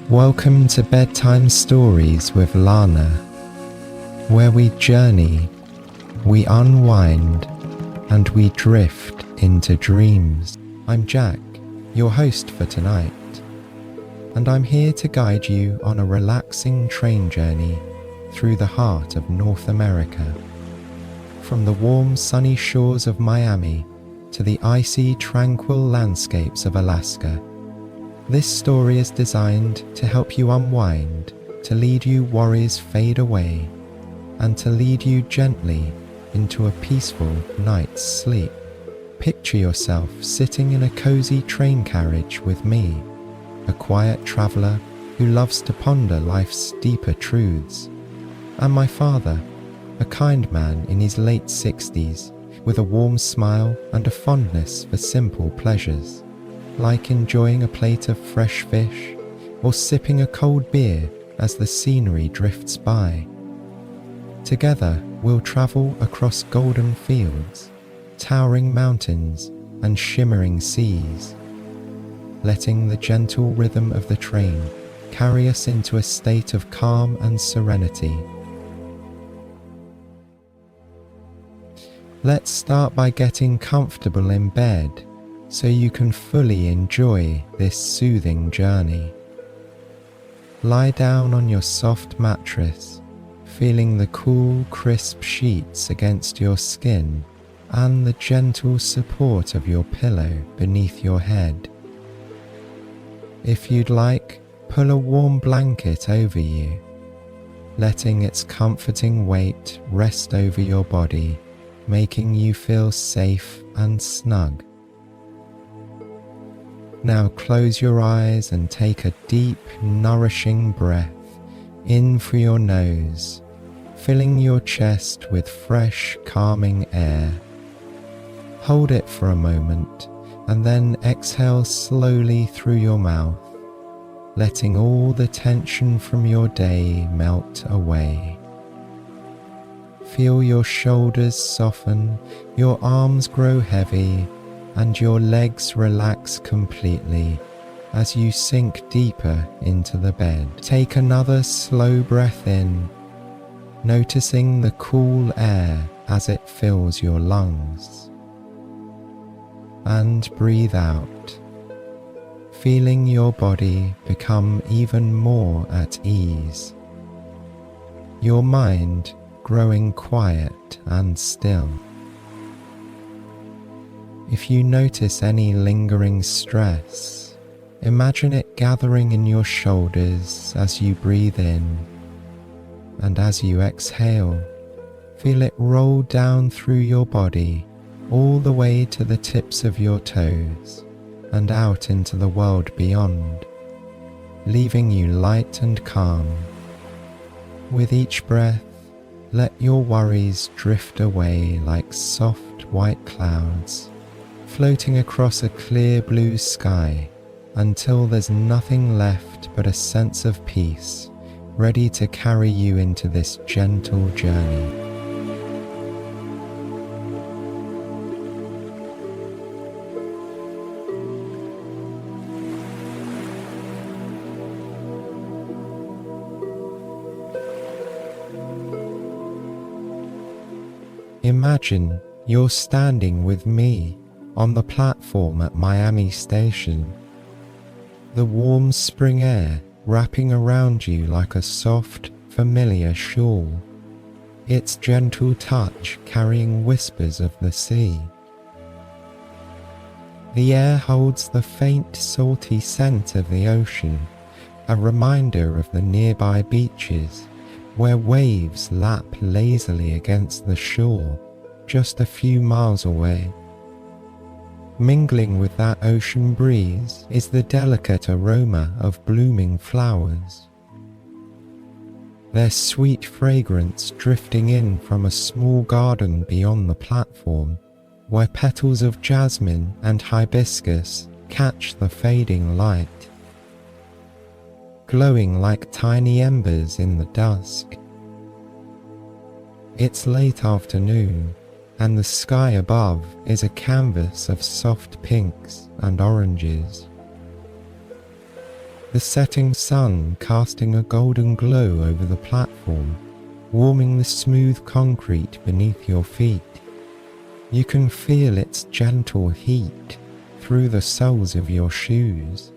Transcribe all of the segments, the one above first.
Welcome to Bedtime Stories with Lana, where we journey, we unwind, and we drift into dreams. I'm Jack, your host for tonight, and I'm here to guide you on a relaxing train journey through the heart of North America. From the warm sunny shores of Miami to the icy tranquil landscapes of Alaska, this story is designed to help you unwind, to lead you worries fade away, and to lead you gently into a peaceful night's sleep. Picture yourself sitting in a cozy train carriage with me, a quiet traveler who loves to ponder life's deeper truths, and my father, a kind man in his late 60s, with a warm smile and a fondness for simple pleasures, like enjoying a plate of fresh fish or sipping a cold beer as the scenery drifts by. Together, we'll travel across golden fields, towering mountains, and shimmering seas, letting the gentle rhythm of the train carry us into a state of calm and serenity. Let's start by getting comfortable in bed so you can fully enjoy this soothing journey. Lie down on your soft mattress, feeling the cool, crisp sheets against your skin and the gentle support of your pillow beneath your head. If you'd like, pull a warm blanket over you, letting its comforting weight rest over your body, making you feel safe and snug. Now close your eyes and take a deep, nourishing breath in through your nose, filling your chest with fresh, calming air. Hold it for a moment and then exhale slowly through your mouth, letting all the tension from your day melt away. Feel your shoulders soften, your arms grow heavy, and your legs relax completely as you sink deeper into the bed. Take another slow breath in, noticing the cool air as it fills your lungs. And breathe out, feeling your body become even more at ease. Your mind growing quiet and still. If you notice any lingering stress, imagine it gathering in your shoulders as you breathe in, and as you exhale, feel it roll down through your body all the way to the tips of your toes and out into the world beyond, leaving you light and calm. With each breath, let your worries drift away like soft white clouds, floating across a clear blue sky until there's nothing left but a sense of peace, ready to carry you into this gentle journey. Imagine you're standing with me on the platform at Miami Station, the warm spring air wrapping around you like a soft, familiar shawl, its gentle touch carrying whispers of the sea. The air holds the faint, salty scent of the ocean, a reminder of the nearby beaches where waves lap lazily against the shore just a few miles away. Mingling with that ocean breeze is the delicate aroma of blooming flowers, their sweet fragrance drifting in from a small garden beyond the platform, where petals of jasmine and hibiscus catch the fading light, glowing like tiny embers in the dusk. It's late afternoon, and the sky above is a canvas of soft pinks and oranges. the setting sun casting a golden glow over the platform, warming the smooth concrete beneath your feet. You can feel its gentle heat through the soles of your shoes,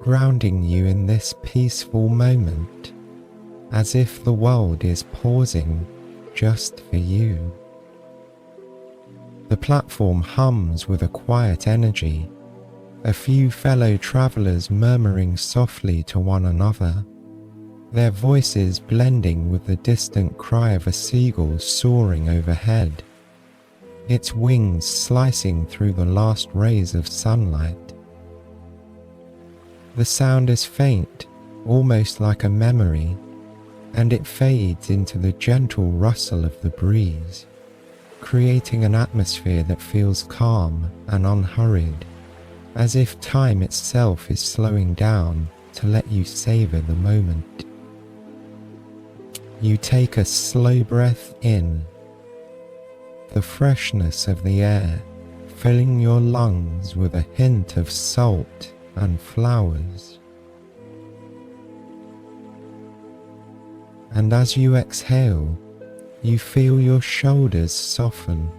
grounding you in this peaceful moment, as if the world is pausing just for you. The platform hums with a quiet energy, a few fellow travelers murmuring softly to one another, their voices blending with the distant cry of a seagull soaring overhead, its wings slicing through the last rays of sunlight. The sound is faint, almost like a memory, and it fades into the gentle rustle of the breeze, creating an atmosphere that feels calm and unhurried, as if time itself is slowing down to let you savor the moment. You take a slow breath in, the freshness of the air filling your lungs with a hint of salt and flowers. And as you exhale, you feel your shoulders soften,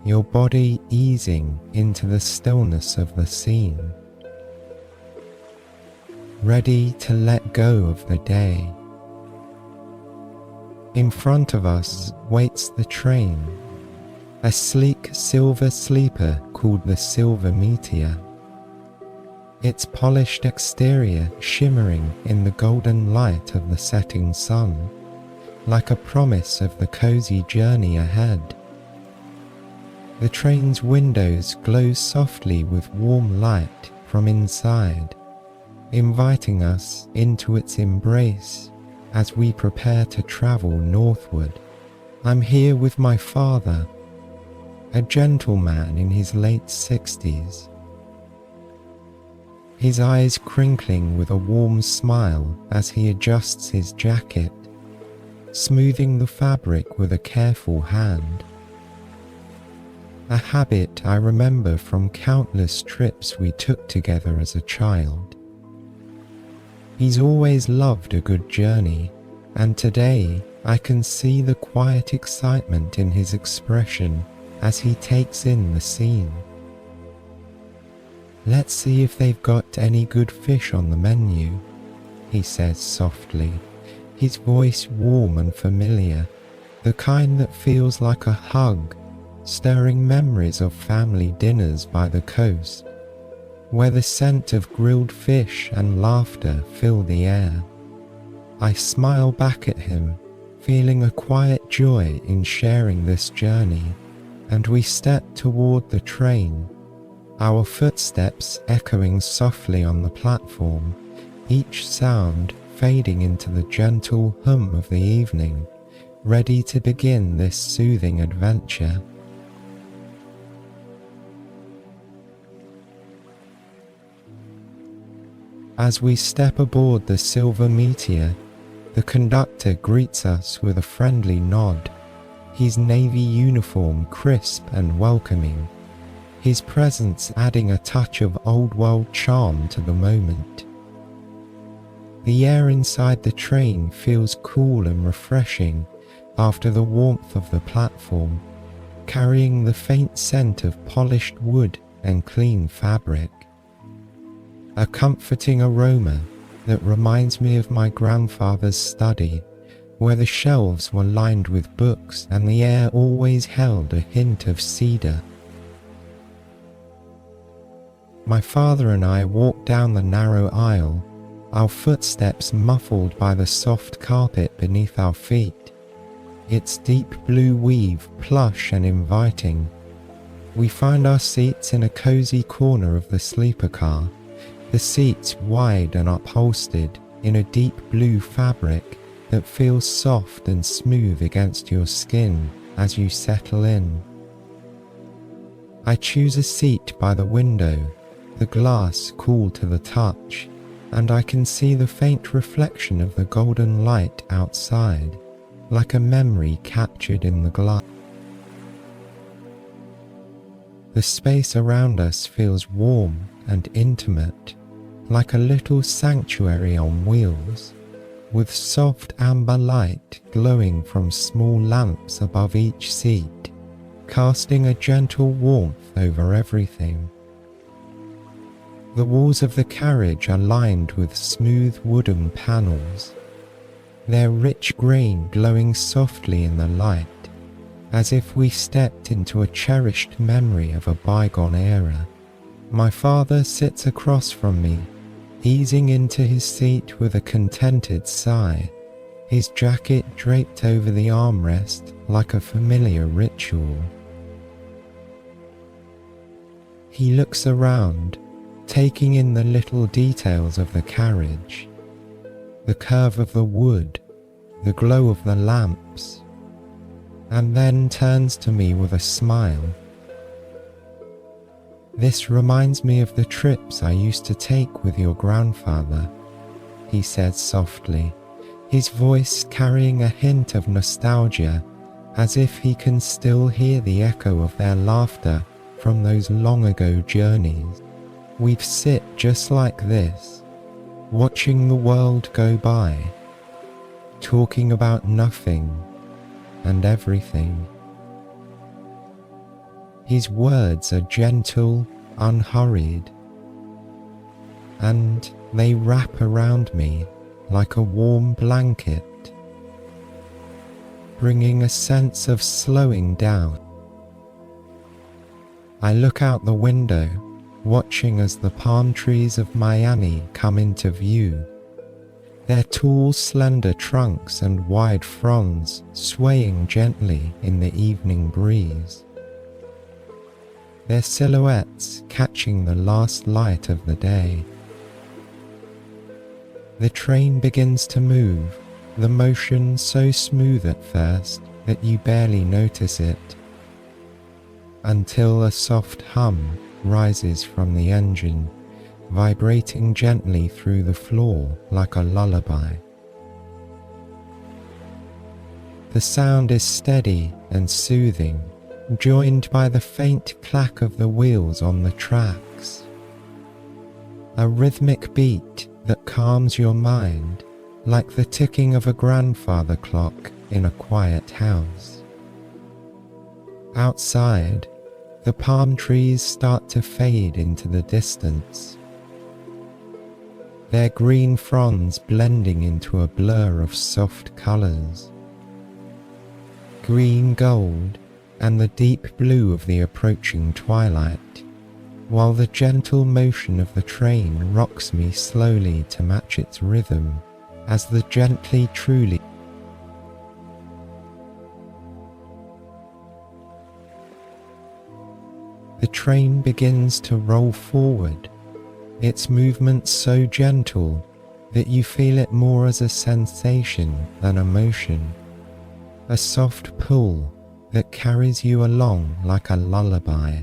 your body easing into the stillness of the scene, ready to let go of the day. In front of us waits the train, a sleek silver sleeper called the Silver Meteor, its polished exterior shimmering in the golden light of the setting sun, like a promise of the cozy journey ahead. The train's windows glow softly with warm light from inside, inviting us into its embrace as we prepare to travel northward. I'm here with my father, a gentleman in his late 60s, his eyes crinkling with a warm smile as he adjusts his jacket, smoothing the fabric with a careful hand. A habit I remember from countless trips we took together as a child. He's always loved a good journey, and today I can see the quiet excitement in his expression as he takes in the scene. "Let's see if they've got any good fish on the menu," he says softly, his voice warm and familiar, the kind that feels like a hug, stirring memories of family dinners by the coast, where the scent of grilled fish and laughter fill the air. I smile back at him, feeling a quiet joy in sharing this journey, and we step toward the train, our footsteps echoing softly on the platform, each sound fading into the gentle hum of the evening, ready to begin this soothing adventure. As we step aboard the Silver Meteor, the conductor greets us with a friendly nod, his navy uniform crisp and welcoming, his presence adding a touch of old-world charm to the moment. The air inside the train feels cool and refreshing after the warmth of the platform, carrying the faint scent of polished wood and clean fabric. A comforting aroma that reminds me of my grandfather's study, where the shelves were lined with books and the air always held a hint of cedar. My father and I walked down the narrow aisle, our footsteps muffled by the soft carpet beneath our feet, its deep blue weave plush and inviting. We find our seats in a cozy corner of the sleeper car, the seats wide and upholstered in a deep blue fabric that feels soft and smooth against your skin as you settle in. I choose a seat by the window, the glass cool to the touch, and I can see the faint reflection of the golden light outside, like a memory captured in the glass. The space around us feels warm and intimate, like a little sanctuary on wheels, with soft amber light glowing from small lamps above each seat, casting a gentle warmth over everything. The walls of the carriage are lined with smooth wooden panels, their rich green glowing softly in the light, as if we stepped into a cherished memory of a bygone era. My father sits across from me, easing into his seat with a contented sigh, his jacket draped over the armrest like a familiar ritual. He looks around, taking in the little details of the carriage, the curve of the wood, the glow of the lamps, and then turns to me with a smile. "This reminds me of the trips I used to take with your grandfather," he said softly, his voice carrying a hint of nostalgia, as if he can still hear the echo of their laughter from those long ago journeys. "We'd sit just like this, watching the world go by, talking about nothing and everything." His words are gentle, unhurried, and they wrap around me like a warm blanket, bringing a sense of slowing down. I look out the window, watching as the palm trees of Miami come into view, their tall, slender trunks and wide fronds swaying gently in the evening breeze, their silhouettes catching the last light of the day. The train begins to move, the motion so smooth at first that you barely notice it, until a soft hum rises from the engine, vibrating gently through the floor like a lullaby. The sound is steady and soothing, joined by the faint clack of the wheels on the tracks, a rhythmic beat that calms your mind like the ticking of a grandfather clock in a quiet house. Outside, the palm trees start to fade into the distance, their green fronds blending into a blur of soft colours, green, gold, and the deep blue of the approaching twilight, while the gentle motion of the train rocks me slowly to match its rhythm as the gently truly the train begins to roll forward, its movement so gentle that you feel it more as a sensation than a motion, a soft pull that carries you along like a lullaby.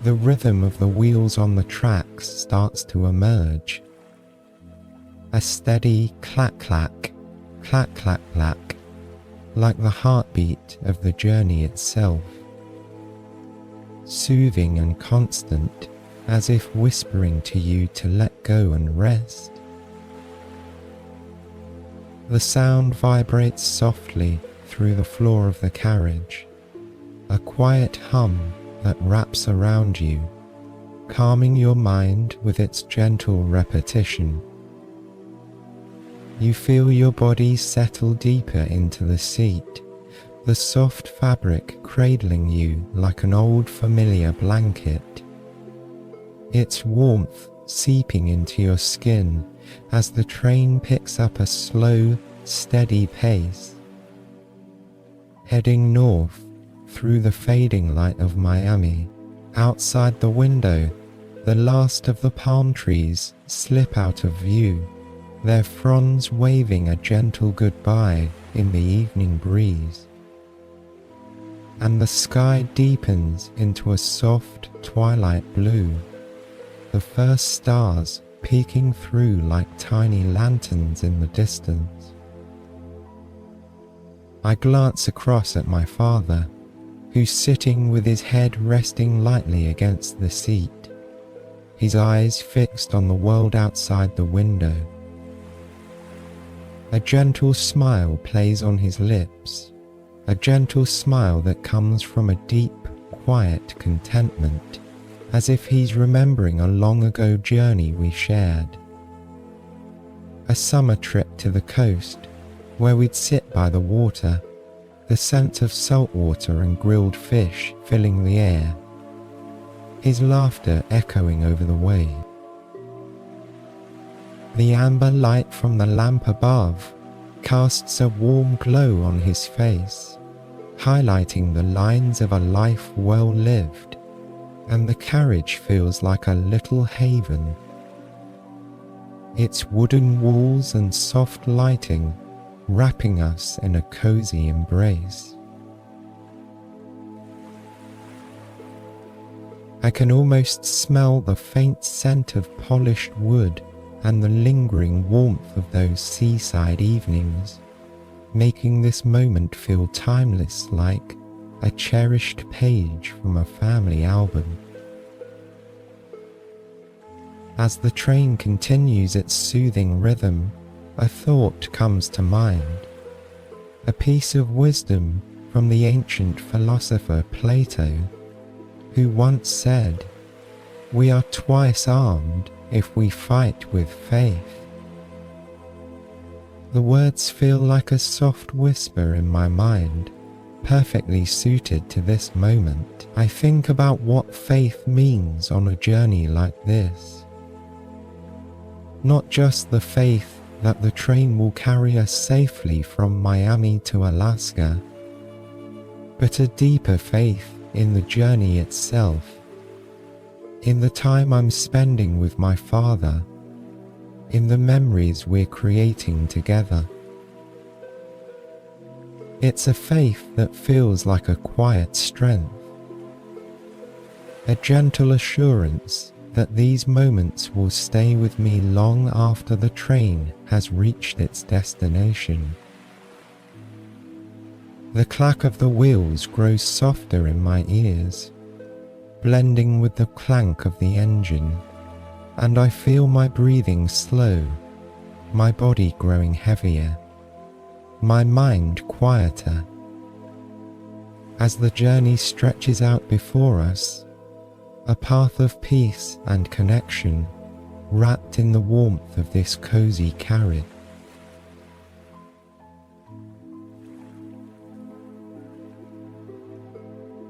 The rhythm of the wheels on the tracks starts to emerge, a steady clack-clack, clack-clack-clack, like the heartbeat of the journey itself, soothing and constant, as if whispering to you to let go and rest. The sound vibrates softly through the floor of the carriage, a quiet hum that wraps around you, calming your mind with its gentle repetition. You feel your body settle deeper into the seat, the soft fabric cradling you like an old familiar blanket, its warmth seeping into your skin as the train picks up a slow, steady pace, heading north through the fading light of Miami. Outside the window, the last of the palm trees slip out of view, their fronds waving a gentle goodbye in the evening breeze, and the sky deepens into a soft twilight blue, the first stars peeking through like tiny lanterns in the distance. I glance across at my father, who's sitting with his head resting lightly against the seat, his eyes fixed on the world outside the window. A gentle smile plays on his lips, a gentle smile that comes from a deep, quiet contentment, as if he's remembering a long ago journey we shared. A summer trip to the coast, where we'd sit by the water, the scent of salt water and grilled fish filling the air, his laughter echoing over the waves. The amber light from the lamp above casts a warm glow on his face, highlighting the lines of a life well lived, and the carriage feels like a little haven. Its wooden walls and soft lighting wrapping us in a cozy embrace. I can almost smell the faint scent of polished wood and the lingering warmth of those seaside evenings, making this moment feel timeless, like a cherished page from a family album. As the train continues its soothing rhythm, a thought comes to mind, a piece of wisdom from the ancient philosopher Plato, who once said, "We are twice armed if we fight with faith." The words feel like a soft whisper in my mind, perfectly suited to this moment. I think about what faith means on a journey like this. Not just the faith that the train will carry us safely from Miami to Alaska, but a deeper faith in the journey itself, in the time I'm spending with my father, in the memories we're creating together. It's a faith that feels like a quiet strength, a gentle assurance that these moments will stay with me long after the train has reached its destination. The clack of the wheels grows softer in my ears, blending with the clank of the engine, and I feel my breathing slow, my body growing heavier, my mind quieter. As the journey stretches out before us, a path of peace and connection, wrapped in the warmth of this cozy carriage.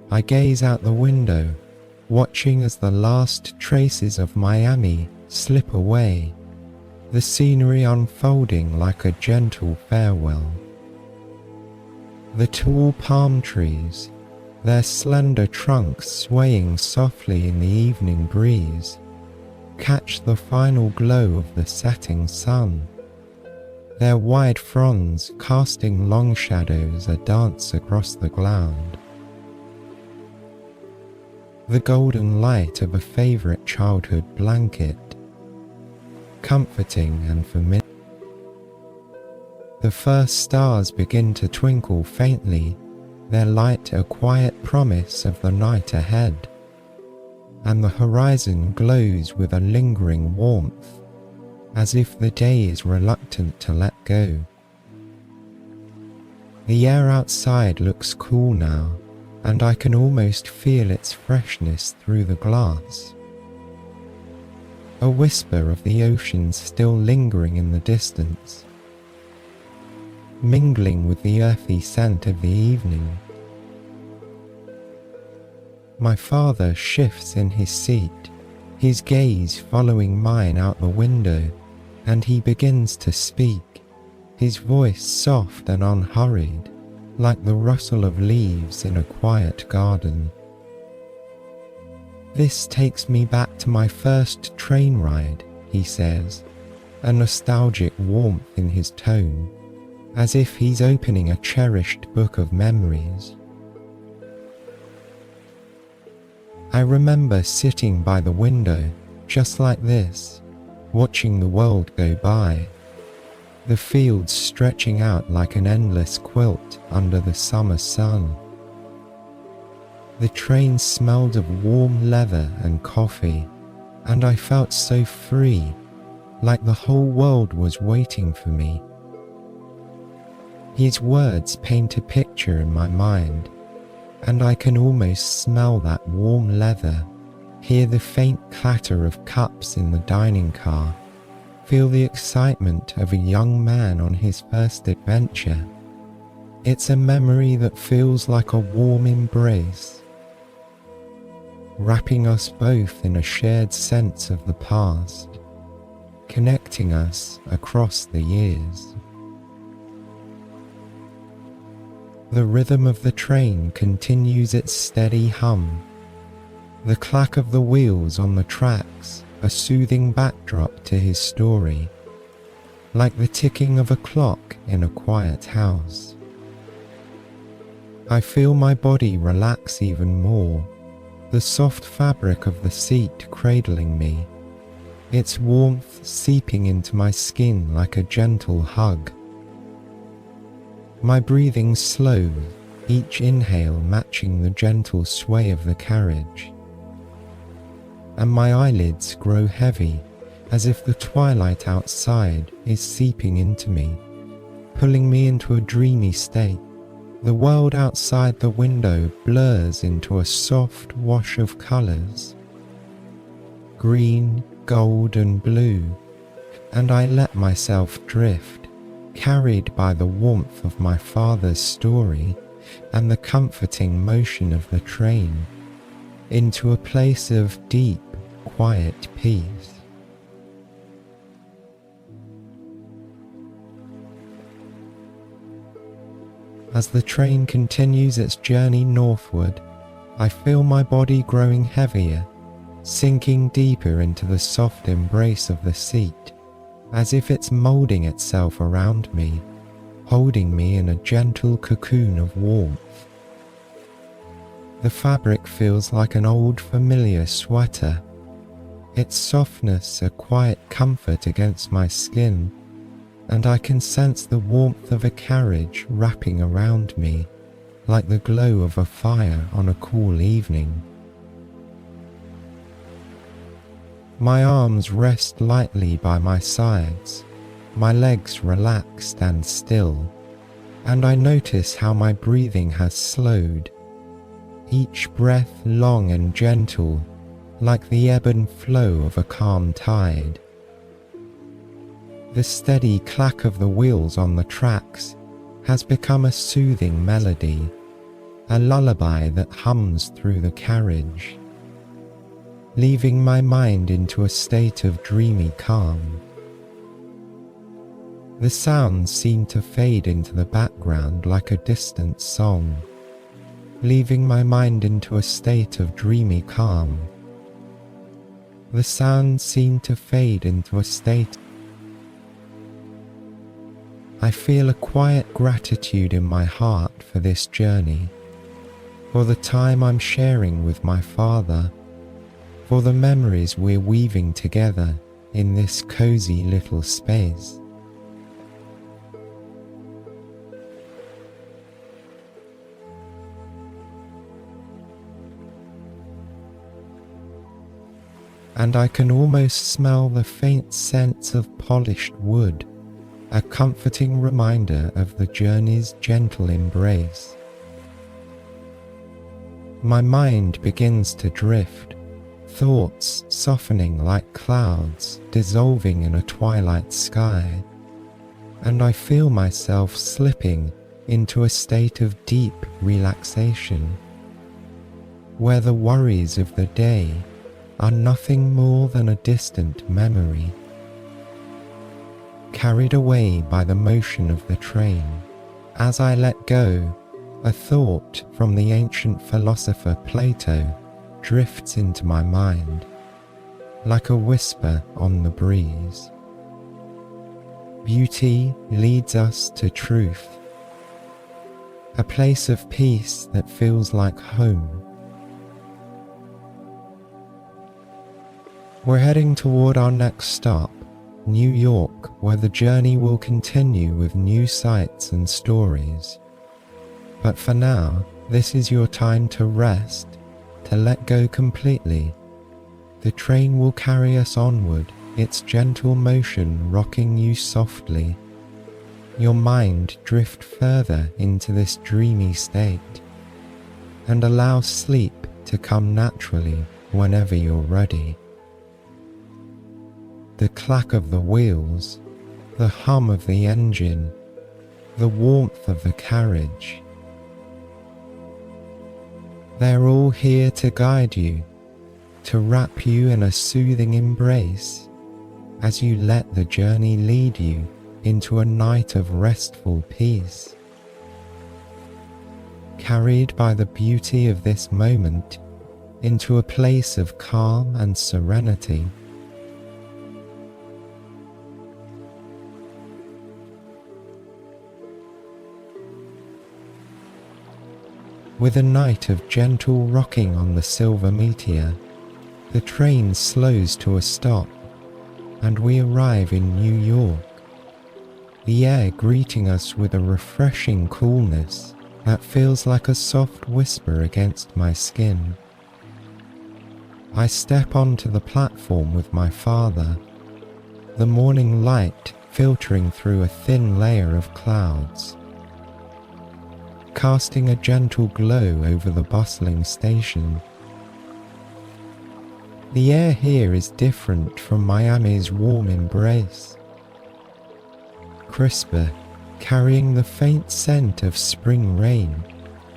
I gaze out the window, watching as the last traces of Miami slip away, the scenery unfolding like a gentle farewell. The tall palm trees, their slender trunks swaying softly in the evening breeze, catch the final glow of the setting sun, their wide fronds casting long shadows a dance across the ground. The golden light of a favorite childhood blanket, comforting and familiar. The first stars begin to twinkle faintly, their light a quiet promise of the night ahead, and the horizon glows with a lingering warmth, as if the day is reluctant to let go. The air outside looks cool now, and I can almost feel its freshness through the glass. A whisper of the ocean still lingering in the distance, mingling with the earthy scent of the evening. My father shifts in his seat, his gaze following mine out the window, and he begins to speak, his voice soft and unhurried, like the rustle of leaves in a quiet garden. "This takes me back to my first train ride," he says, a nostalgic warmth in his tone, as if he's opening a cherished book of memories. I remember sitting by the window, just like this, watching the world go by, the fields stretching out like an endless quilt under the summer sun. The train smelled of warm leather and coffee, and I felt so free, like the whole world was waiting for me. His words paint a picture in my mind, and I can almost smell that warm leather, hear the faint clatter of cups in the dining car, feel the excitement of a young man on his first adventure. It's a memory that feels like a warm embrace, wrapping us both in a shared sense of the past, connecting us across the years. The rhythm of the train continues its steady hum, the clack of the wheels on the tracks a soothing backdrop to his story, like the ticking of a clock in a quiet house. I feel my body relax even more, the soft fabric of the seat cradling me, its warmth seeping into my skin like a gentle hug. My breathing slows, each inhale matching the gentle sway of the carriage, and my eyelids grow heavy as if the twilight outside is seeping into me, pulling me into a dreamy state. The world outside the window blurs into a soft wash of colours, green, gold and blue, and I let myself drift, carried by the warmth of my father's story and the comforting motion of the train, into a place of deep, quiet peace. As the train continues its journey northward, I feel my body growing heavier, sinking deeper into the soft embrace of the seat, as if it's moulding itself around me, holding me in a gentle cocoon of warmth. The fabric feels like an old familiar sweater, its softness a quiet comfort against my skin, and I can sense the warmth of a carriage wrapping around me, like the glow of a fire on a cool evening. My arms rest lightly by my sides, my legs relaxed and still, and I notice how my breathing has slowed, each breath long and gentle, like the ebb and flow of a calm tide. The steady clack of the wheels on the tracks has become a soothing melody, a lullaby that hums through the carriage, leaving my mind into a state of dreamy calm. The sounds seem to fade into the background like a distant song, leaving my mind into a state of dreamy calm. The sounds seem to fade into a state. I feel a quiet gratitude in my heart for this journey, for the time I'm sharing with my father, for the memories we're weaving together in this cozy little space. And I can almost smell the faint sense of polished wood, a comforting reminder of the journey's gentle embrace. My mind begins to drift, thoughts softening like clouds dissolving in a twilight sky, and I feel myself slipping into a state of deep relaxation, where the worries of the day are nothing more than a distant memory. Carried away by the motion of the train, as I let go, a thought from the ancient philosopher Plato drifts into my mind, like a whisper on the breeze. Beauty leads us to truth, a place of peace that feels like home. We're heading toward our next stop, New York, where the journey will continue with new sights and stories. But for now, this is your time to rest, to let go completely, The train will carry us onward, its gentle motion rocking you softly. Your mind drift further into this dreamy state and allow sleep to come naturally whenever you're ready. The clack of the wheels, the hum of the engine, the warmth of the carriage. They're all here to guide you, to wrap you in a soothing embrace as you let the journey lead you into a night of restful peace. Carried by the beauty of this moment into a place of calm and serenity. With a night of gentle rocking on the silver meteor, the train slows to a stop and we arrive in New York, the air greeting us with a refreshing coolness that feels like a soft whisper against my skin. I step onto the platform with my father, the morning light filtering through a thin layer of clouds, casting a gentle glow over the bustling station. The air here is different from Miami's warm embrace. Crisper, carrying the faint scent of spring rain,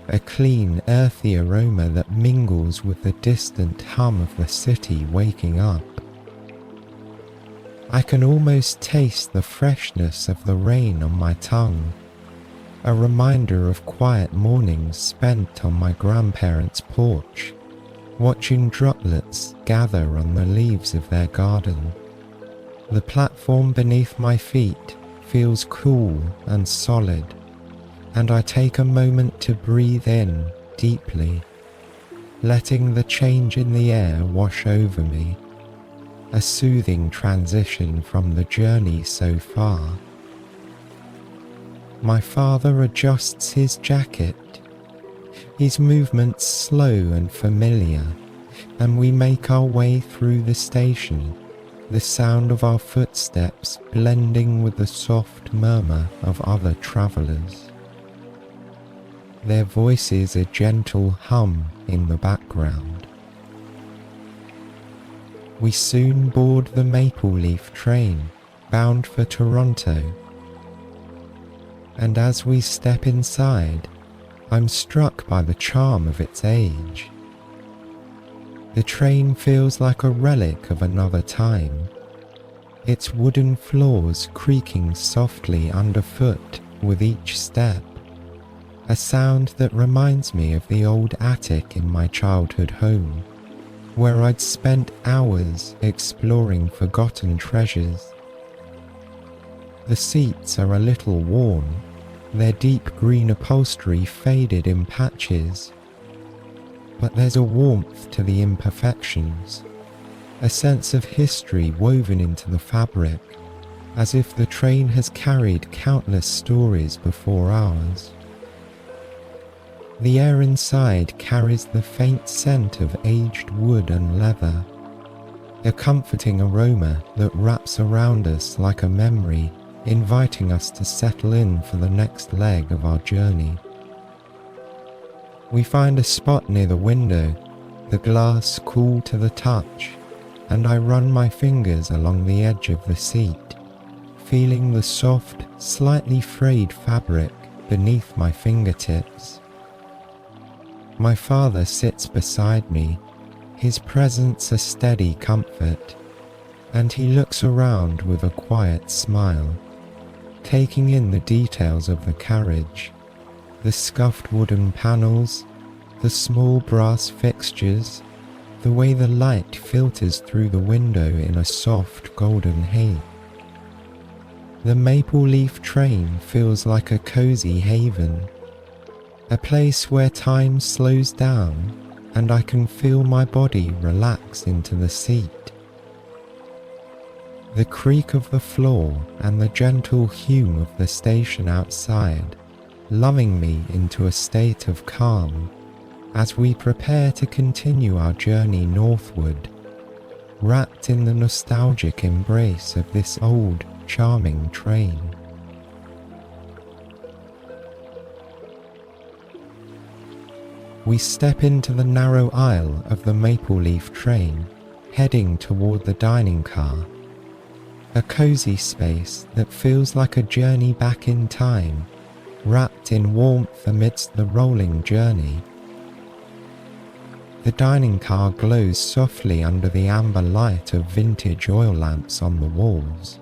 a clean, earthy aroma that mingles with the distant hum of the city waking up. I can almost taste the freshness of the rain on my tongue, a reminder of quiet mornings spent on my grandparents' porch, watching droplets gather on the leaves of their garden. The platform beneath my feet feels cool and solid, and I take a moment to breathe in deeply, letting the change in the air wash over me, a soothing transition from the journey so far. My father adjusts his jacket, his movements slow and familiar, and we make our way through the station, the sound of our footsteps blending with the soft murmur of other travellers. Their voices a gentle hum in the background. We soon board the Maple Leaf train bound for Toronto, and as we step inside, I'm struck by the charm of its age. The train feels like a relic of another time, its wooden floors creaking softly underfoot with each step, a sound that reminds me of the old attic in my childhood home, where I'd spent hours exploring forgotten treasures. The seats are a little worn, their deep green upholstery faded in patches, but there's a warmth to the imperfections, a sense of history woven into the fabric, as if the train has carried countless stories before ours. The air inside carries the faint scent of aged wood and leather, a comforting aroma that wraps around us like a memory, inviting us to settle in for the next leg of our journey. We find a spot near the window, the glass cool to the touch, and I run my fingers along the edge of the seat, feeling the soft, slightly frayed fabric beneath my fingertips. My father sits beside me, his presence a steady comfort, and he looks around with a quiet smile, taking in the details of the carriage, the scuffed wooden panels, the small brass fixtures, the way the light filters through the window in a soft golden haze. The Maple Leaf train feels like a cozy haven, a place where time slows down and I can feel my body relax into the seat. The creak of the floor and the gentle hum of the station outside, lulling me into a state of calm as we prepare to continue our journey northward, wrapped in the nostalgic embrace of this old, charming train. We step into the narrow aisle of the maple leaf train, heading toward the dining car, a cozy space that feels like a journey back in time, wrapped in warmth amidst the rolling journey. The dining car glows softly under the amber light of vintage oil lamps on the walls,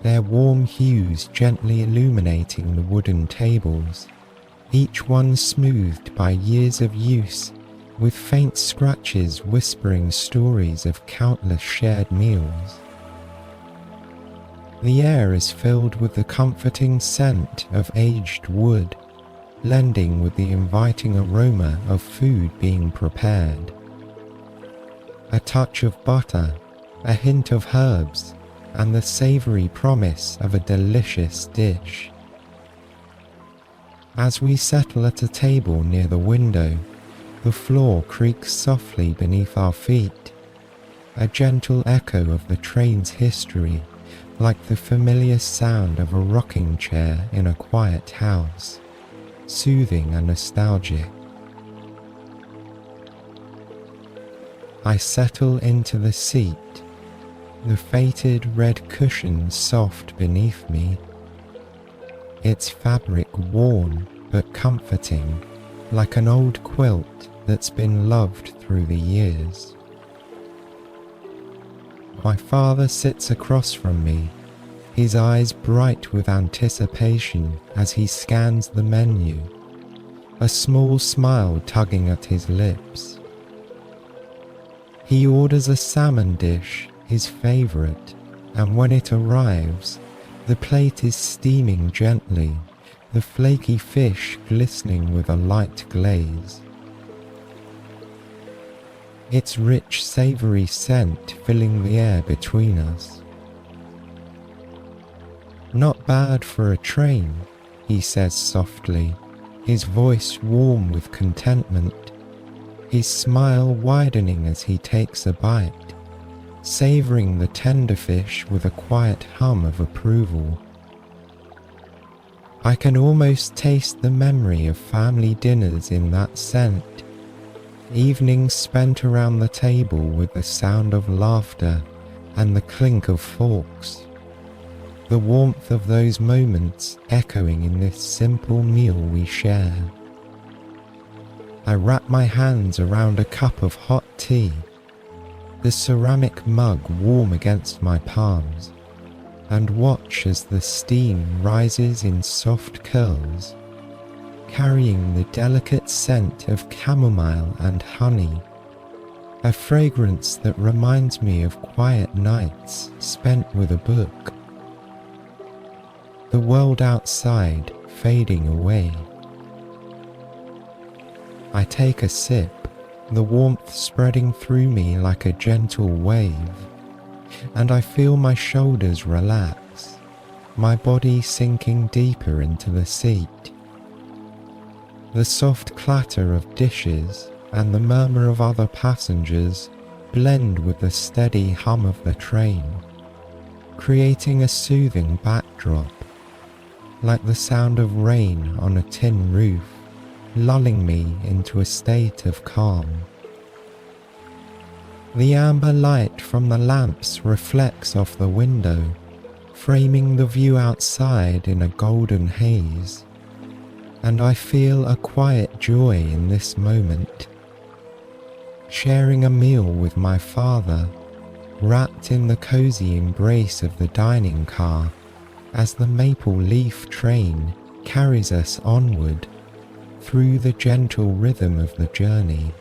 their warm hues gently illuminating the wooden tables, each one smoothed by years of use, with faint scratches whispering stories of countless shared meals. The air is filled with the comforting scent of aged wood, blending with the inviting aroma of food being prepared. A touch of butter, a hint of herbs, and the savory promise of a delicious dish. As we settle at a table near the window, the floor creaks softly beneath our feet, a gentle echo of the train's history, like the familiar sound of a rocking chair in a quiet house, soothing and nostalgic. I settle into the seat, the faded red cushion soft beneath me, its fabric worn but comforting, like an old quilt that's been loved through the years. My father sits across from me, his eyes bright with anticipation as he scans the menu, a small smile tugging at his lips. He orders a salmon dish, his favorite, and when it arrives, the plate is steaming gently, the flaky fish glistening with a light glaze. Its rich, savory scent filling the air between us. "Not bad for a train," he says softly, his voice warm with contentment, his smile widening as he takes a bite, savouring the tender fish with a quiet hum of approval. I can almost taste the memory of family dinners in that scent, evenings spent around the table with the sound of laughter and the clink of forks, the warmth of those moments echoing in this simple meal we share. I wrap my hands around a cup of hot tea, the ceramic mug warm against my palms, and watch as the steam rises in soft curls, carrying the delicate scent of chamomile and honey, a fragrance that reminds me of quiet nights spent with a book. The world outside fading away. I take a sip, the warmth spreading through me like a gentle wave, and I feel my shoulders relax, my body sinking deeper into the seat. The soft clatter of dishes and the murmur of other passengers blend with the steady hum of the train, creating a soothing backdrop, like the sound of rain on a tin roof, lulling me into a state of calm. The amber light from the lamps reflects off the window, framing the view outside in a golden haze, and I feel a quiet joy in this moment. Sharing a meal with my father, wrapped in the cozy embrace of the dining car, as the maple leaf train carries us onward through the gentle rhythm of the journey.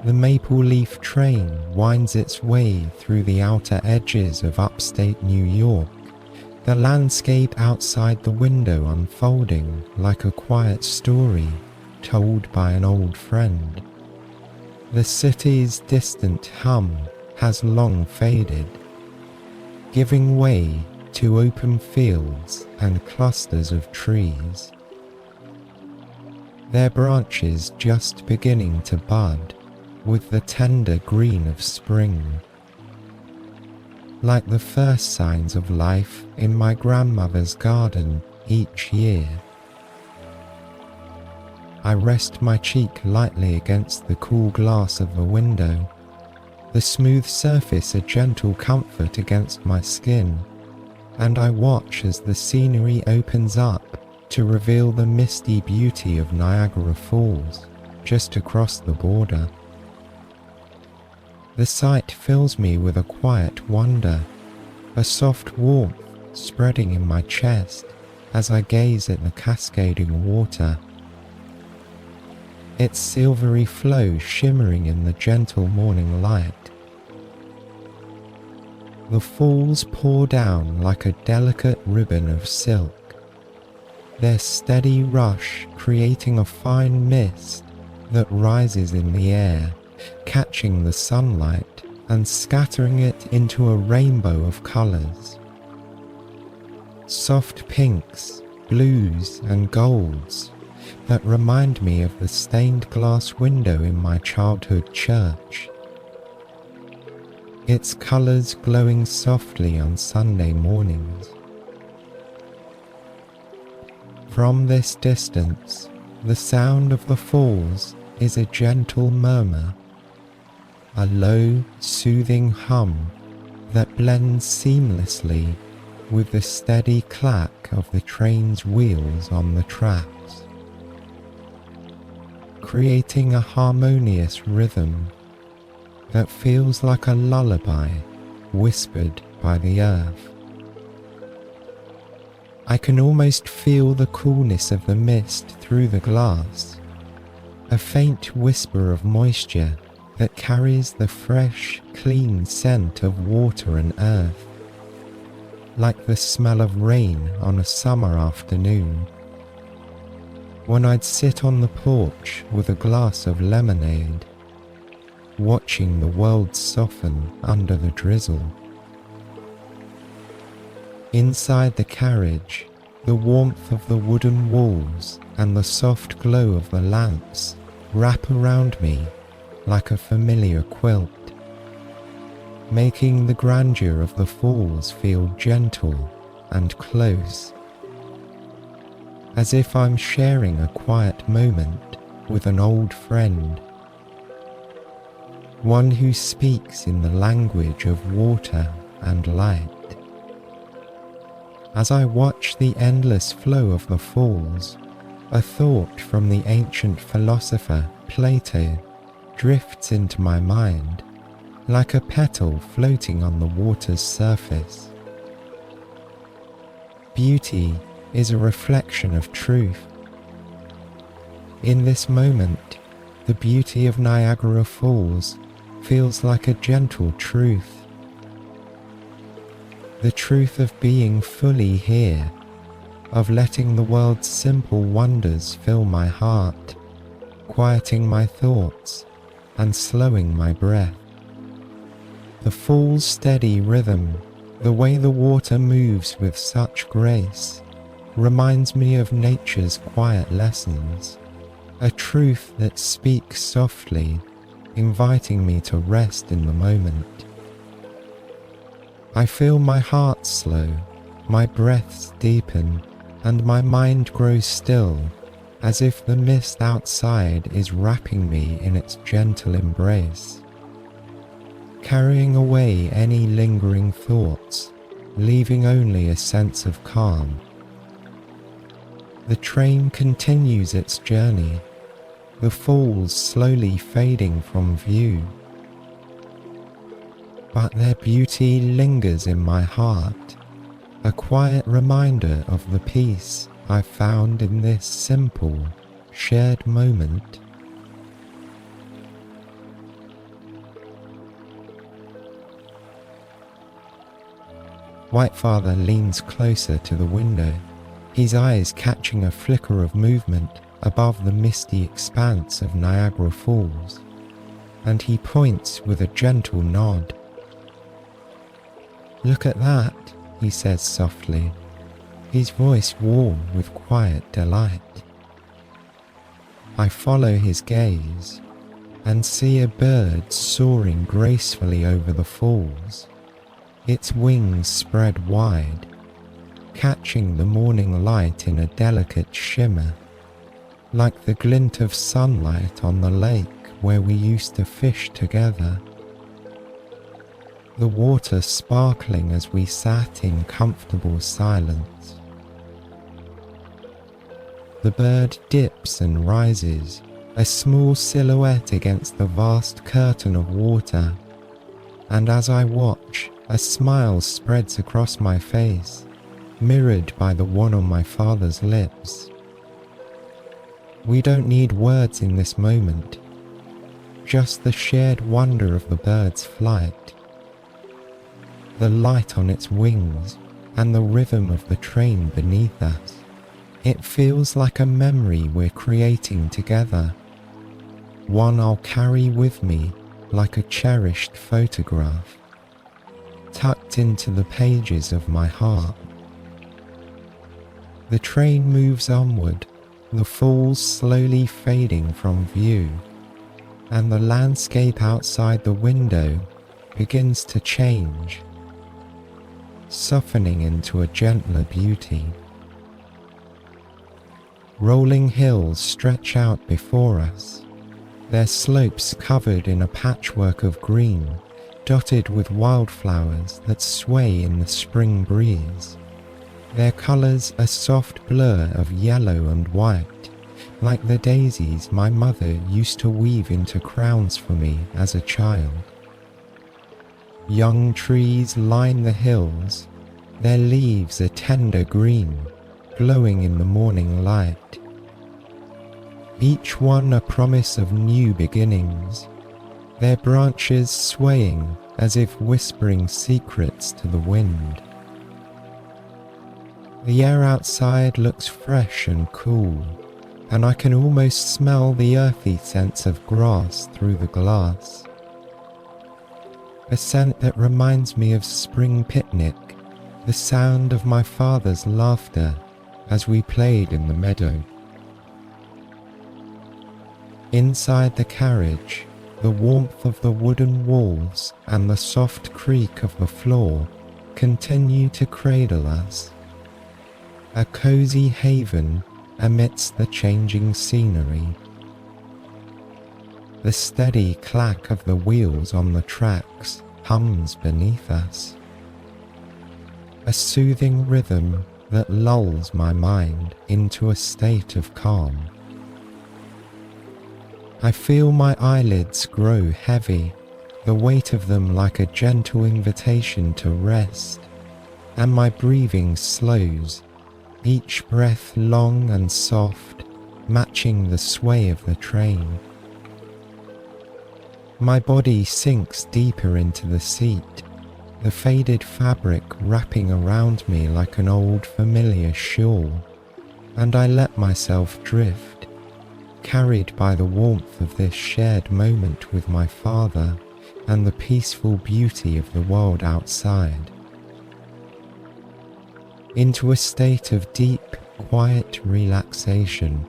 The maple leaf train winds its way through the outer edges of upstate New York, the landscape outside the window unfolding like a quiet story told by an old friend. The city's distant hum has long faded, giving way to open fields and clusters of trees. their branches just beginning to bud with the tender green of spring, like the first signs of life in my grandmother's garden each year. I rest my cheek lightly against the cool glass of the window, the smooth surface a gentle comfort against my skin, and I watch as the scenery opens up to reveal the misty beauty of Niagara Falls just across the border. The sight fills me with a quiet wonder, a soft warmth spreading in my chest as I gaze at the cascading water, its silvery flow shimmering in the gentle morning light. The falls pour down like a delicate ribbon of silk, their steady rush creating a fine mist that rises in the air, catching the sunlight and scattering it into a rainbow of colours. Soft pinks, blues and golds that remind me of the stained glass window in my childhood church, its colours glowing softly on Sunday mornings. From this distance, the sound of the falls is a gentle murmur, a low, soothing hum that blends seamlessly with the steady clack of the train's wheels on the tracks, creating a harmonious rhythm that feels like a lullaby whispered by the earth. I can almost feel the coolness of the mist through the glass, a faint whisper of moisture that carries the fresh, clean scent of water and earth, like the smell of rain on a summer afternoon, when I'd sit on the porch with a glass of lemonade, watching the world soften under the drizzle. Inside the carriage, the warmth of the wooden walls and the soft glow of the lamps wrap around me like a familiar quilt, making the grandeur of the falls feel gentle and close, as if I'm sharing a quiet moment with an old friend, one who speaks in the language of water and light. As I watch the endless flow of the falls, a thought from the ancient philosopher Plato drifts into my mind like a petal floating on the water's surface. Beauty is a reflection of truth. In this moment, the beauty of Niagara Falls feels like a gentle truth. The truth of being fully here, of letting the world's simple wonders fill my heart, quieting my thoughts and slowing my breath. The fall's steady rhythm, the way the water moves with such grace, reminds me of nature's quiet lessons, a truth that speaks softly, inviting me to rest in the moment. I feel my heart slow, my breaths deepen, and my mind grows still, as if the mist outside is wrapping me in its gentle embrace, carrying away any lingering thoughts, leaving only a sense of calm. The train continues its journey, the falls slowly fading from view, but their beauty lingers in my heart, a quiet reminder of the peace I found in this simple, shared moment. Whitefather leans closer to the window, his eyes catching a flicker of movement above the misty expanse of Niagara Falls, and he points with a gentle nod. "Look at that," he says softly, his voice warm with quiet delight. I follow his gaze and see a bird soaring gracefully over the falls, its wings spread wide, catching the morning light in a delicate shimmer, like the glint of sunlight on the lake where we used to fish together. The water sparkling as we sat in comfortable silence. The bird dips and rises, a small silhouette against the vast curtain of water, and as I watch, a smile spreads across my face, mirrored by the one on my father's lips. We don't need words in this moment, just the shared wonder of the bird's flight, the light on its wings, and the rhythm of the train beneath us. It feels like a memory we're creating together, one I'll carry with me like a cherished photograph, tucked into the pages of my heart. The train moves onward, the falls slowly fading from view, and the landscape outside the window begins to change, softening into a gentler beauty. Rolling hills stretch out before us, their slopes covered in a patchwork of green, dotted with wildflowers that sway in the spring breeze. Their colours a soft blur of yellow and white, like the daisies my mother used to weave into crowns for me as a child. Young trees line the hills, their leaves a tender green, glowing in the morning light. Each one a promise of new beginnings, their branches swaying as if whispering secrets to the wind. The air outside looks fresh and cool, and I can almost smell the earthy scents of grass through the glass. A scent that reminds me of spring picnic, the sound of my father's laughter as we played in the meadow. Inside the carriage, the warmth of the wooden walls and the soft creak of the floor continue to cradle us, a cozy haven amidst the changing scenery. The steady clack of the wheels on the tracks hums beneath us, a soothing rhythm that lulls my mind into a state of calm. I feel my eyelids grow heavy, the weight of them like a gentle invitation to rest, and my breathing slows, each breath long and soft, matching the sway of the train. My body sinks deeper into the seat, the faded fabric wrapping around me like an old familiar shawl, and I let myself drift, carried by the warmth of this shared moment with my father and the peaceful beauty of the world outside, into a state of deep, quiet relaxation.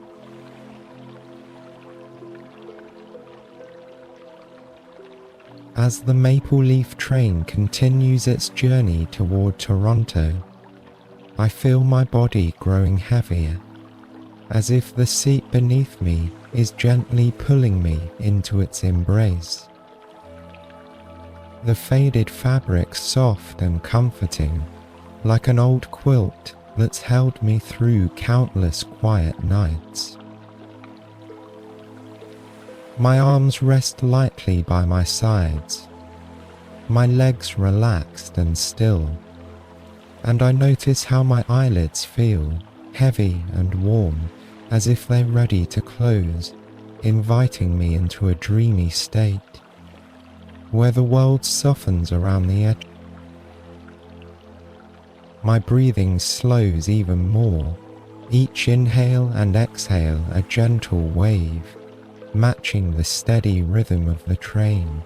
As the Maple Leaf train continues its journey toward Toronto, I feel my body growing heavier, as if the seat beneath me is gently pulling me into its embrace. The faded fabric soft and comforting, like an old quilt that's held me through countless quiet nights. My arms rest lightly by my sides, my legs relaxed and still, and I notice how my eyelids feel, heavy and warm, as if they're ready to close, inviting me into a dreamy state, where the world softens around the edge. My breathing slows even more, each inhale and exhale a gentle wave, matching the steady rhythm of the train,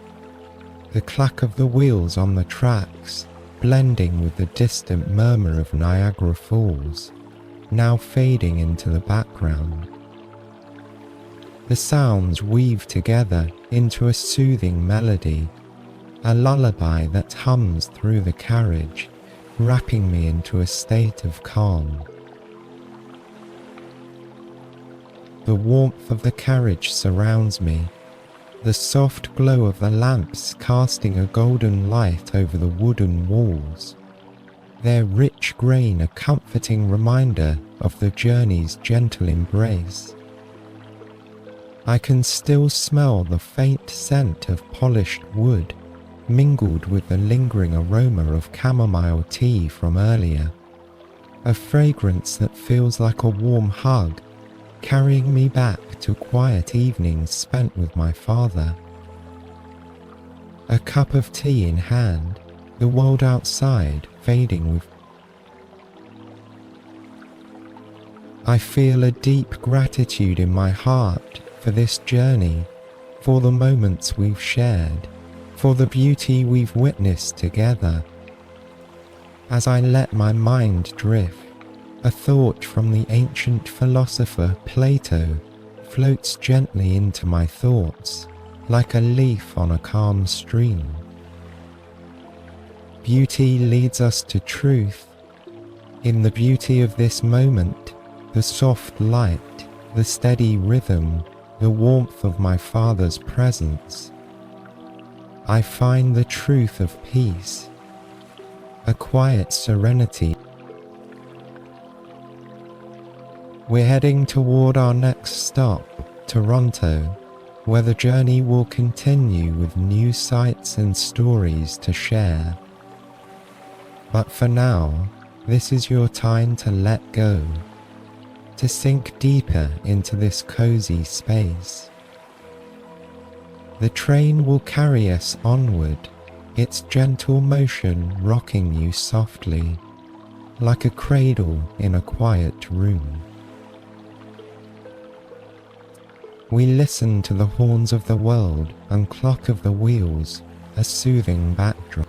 the clack of the wheels on the tracks blending with the distant murmur of Niagara Falls, now fading into the background. The sounds weave together into a soothing melody, a lullaby that hums through the carriage, wrapping me into a state of calm. The warmth of the carriage surrounds me, the soft glow of the lamps casting a golden light over the wooden walls, their rich grain a comforting reminder of the journey's gentle embrace. I can still smell the faint scent of polished wood, mingled with the lingering aroma of chamomile tea from earlier, a fragrance that feels like a warm hug, carrying me back to quiet evenings spent with my father. A cup of tea in hand, the world outside fading with. I feel a deep gratitude in my heart for this journey, for the moments we've shared, for the beauty we've witnessed together. As I let my mind drift, a thought from the ancient philosopher Plato floats gently into my thoughts, like a leaf on a calm stream. Beauty leads us to truth. In the beauty of this moment, the soft light, the steady rhythm, the warmth of my father's presence, I find the truth of peace, a quiet serenity. We're heading toward our next stop, Toronto, where the journey will continue with new sights and stories to share. But for now, this is your time to let go, to sink deeper into this cozy space. The train will carry us onward, its gentle motion rocking you softly, like a cradle in a quiet room. We listen to the horns of the world and clock of the wheels, a soothing backdrop.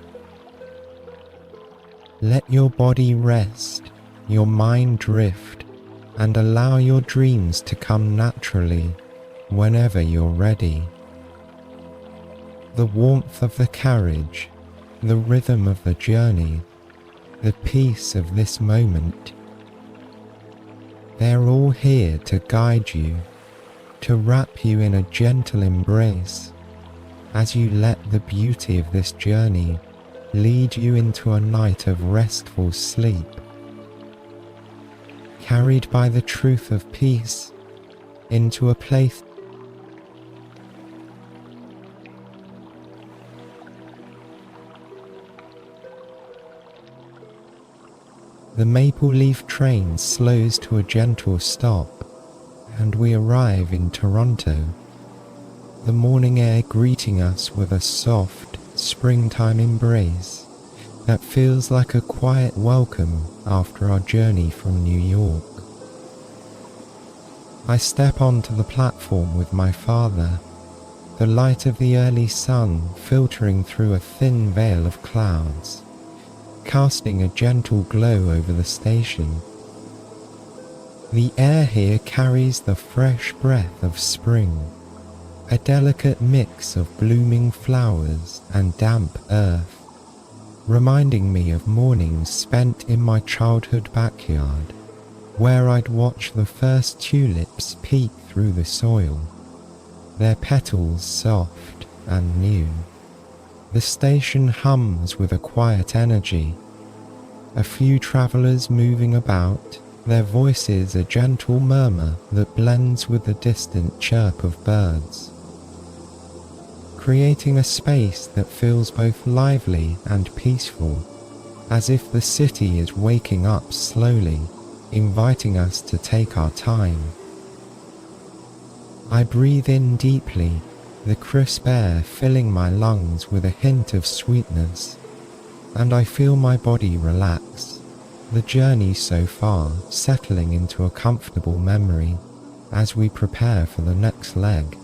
Let your body rest, your mind drift, and allow your dreams to come naturally whenever you're ready. The warmth of the carriage, the rhythm of the journey, the peace of this moment, they're all here to guide you, to wrap you in a gentle embrace as you let the beauty of this journey lead you into a night of restful sleep. Carried by the truth of peace into a place the maple leaf train slows to a gentle stop, and we arrive in Toronto, the morning air greeting us with a soft, springtime embrace that feels like a quiet welcome after our journey from New York. I step onto the platform with my father, the light of the early sun filtering through a thin veil of clouds, casting a gentle glow over the station. The air here carries the fresh breath of spring, a delicate mix of blooming flowers and damp earth, reminding me of mornings spent in my childhood backyard, where I'd watch the first tulips peek through the soil, their petals soft and new. The station hums with a quiet energy, a few travellers moving about, their voices a gentle murmur that blends with the distant chirp of birds, creating a space that feels both lively and peaceful, as if the city is waking up slowly, inviting us to take our time. I breathe in deeply, the crisp air filling my lungs with a hint of sweetness, and I feel my body relax, the journey so far settling into a comfortable memory as we prepare for the next leg.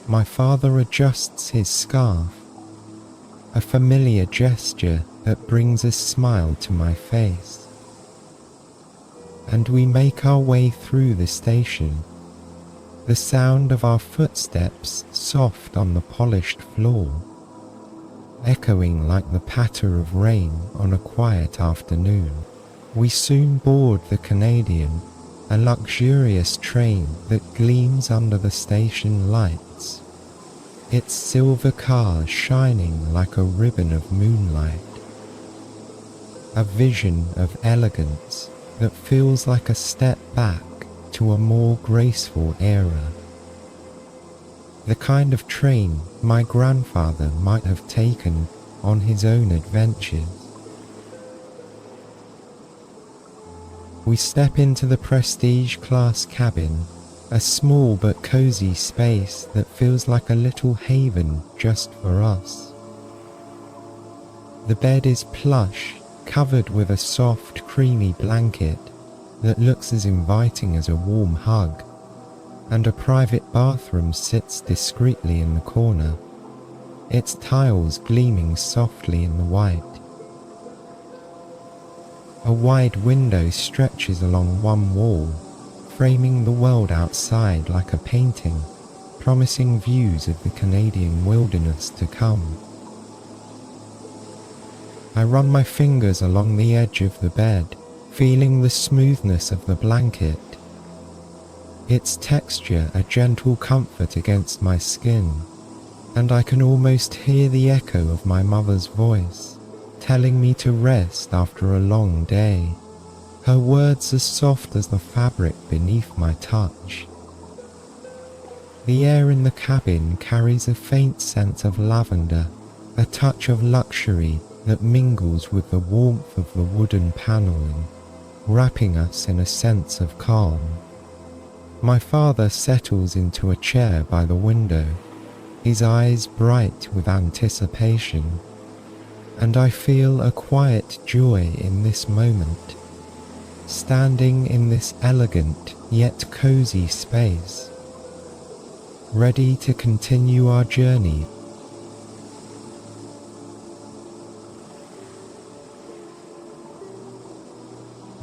My father adjusts his scarf, a familiar gesture that brings a smile to my face. and we make our way through the station. The sound of our footsteps soft on the polished floor, echoing like the patter of rain on a quiet afternoon. We soon board the Canadian, a luxurious train that gleams under the station lights, its silver cars shining like a ribbon of moonlight. A vision of elegance that feels like a step back to a more graceful era. The kind of train my grandfather might have taken on his own adventures. We step into the prestige class cabin, a small but cozy space that feels like a little haven just for us. The bed is plush, covered with a soft, creamy blanket that looks as inviting as a warm hug, and a private bathroom sits discreetly in the corner, its tiles gleaming softly in the white. A wide window stretches along one wall, framing the world outside like a painting, promising views of the Canadian wilderness to come. I run my fingers along the edge of the bed, feeling the smoothness of the blanket, its texture a gentle comfort against my skin, and I can almost hear the echo of my mother's voice, telling me to rest after a long day, her words as soft as the fabric beneath my touch. The air in the cabin carries a faint scent of lavender, a touch of luxury that mingles with the warmth of the wooden paneling, wrapping us in a sense of calm. My father settles into a chair by the window, his eyes bright with anticipation, and I feel a quiet joy in this moment, standing in this elegant yet cozy space, ready to continue our journey.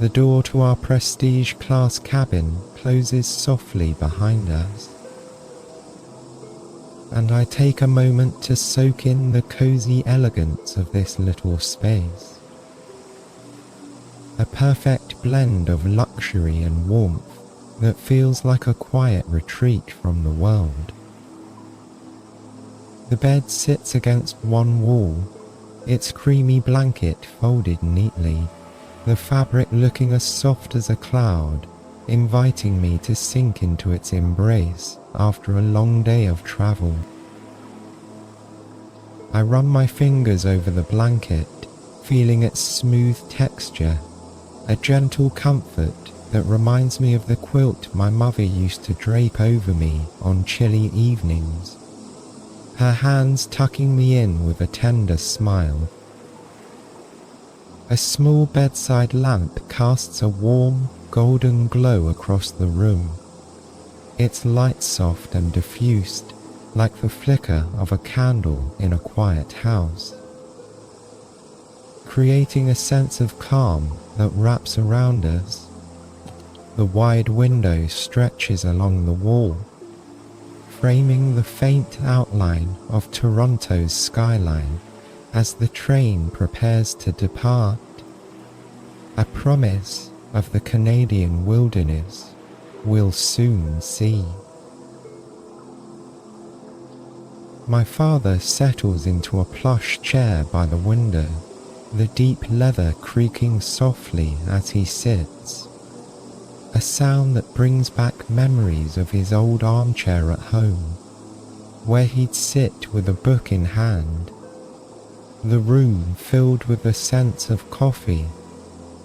The door to our prestige class cabin closes softly behind us, and I take a moment to soak in the cozy elegance of this little space. A perfect blend of luxury and warmth that feels like a quiet retreat from the world. The bed sits against one wall, its creamy blanket folded neatly, the fabric looking as soft as a cloud, inviting me to sink into its embrace after a long day of travel. I run my fingers over the blanket, feeling its smooth texture, a gentle comfort that reminds me of the quilt my mother used to drape over me on chilly evenings, her hands tucking me in with a tender smile. A small bedside lamp casts a warm, golden glow across the room, its light soft and diffused, like the flicker of a candle in a quiet house, creating a sense of calm that wraps around us. The wide window stretches along the wall, framing the faint outline of Toronto's skyline as the train prepares to depart, a promise of the Canadian wilderness we'll soon see. My father settles into a plush chair by the window, the deep leather creaking softly as he sits, a sound that brings back memories of his old armchair at home, where he'd sit with a book in hand, the room filled with the scent of coffee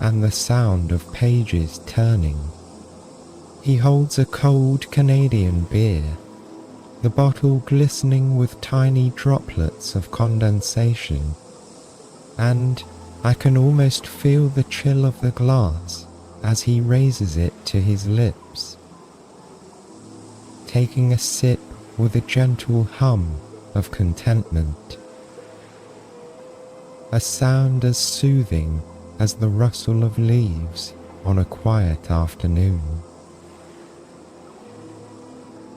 and the sound of pages turning. He holds a cold Canadian beer, the bottle glistening with tiny droplets of condensation, and I can almost feel the chill of the glass as he raises it to his lips, taking a sip with a gentle hum of contentment, a sound as soothing as the rustle of leaves on a quiet afternoon.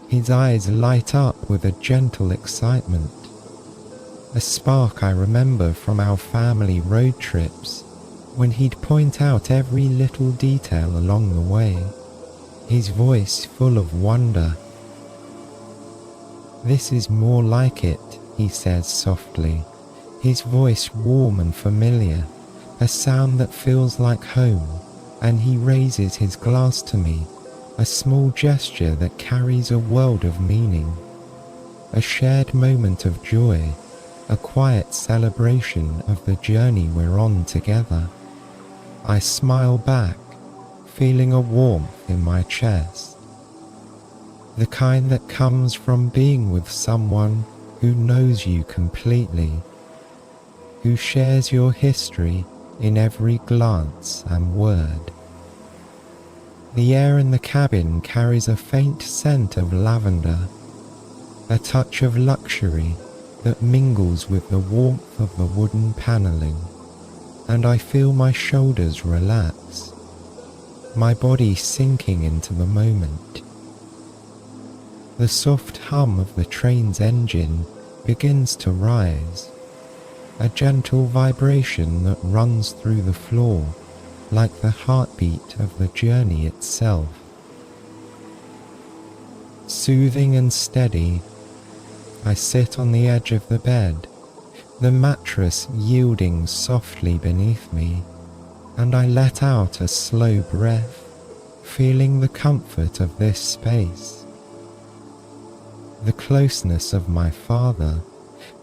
His eyes light up with a gentle excitement, a spark I remember from our family road trips when he'd point out every little detail along the way, his voice full of wonder. "This is more like it," he says softly, his voice warm and familiar, a sound that feels like home, and he raises his glass to me, a small gesture that carries a world of meaning, a shared moment of joy, a quiet celebration of the journey we're on together. I smile back, feeling a warmth in my chest, the kind that comes from being with someone who knows you completely, who shares your history in every glance and word. The air in the cabin carries a faint scent of lavender, a touch of luxury that mingles with the warmth of the wooden paneling, and I feel my shoulders relax, my body sinking into the moment. The soft hum of the train's engine begins to rise, a gentle vibration that runs through the floor like the heartbeat of the journey itself. Soothing and steady, I sit on the edge of the bed, the mattress yielding softly beneath me, and I let out a slow breath, feeling the comfort of this space, the closeness of my father,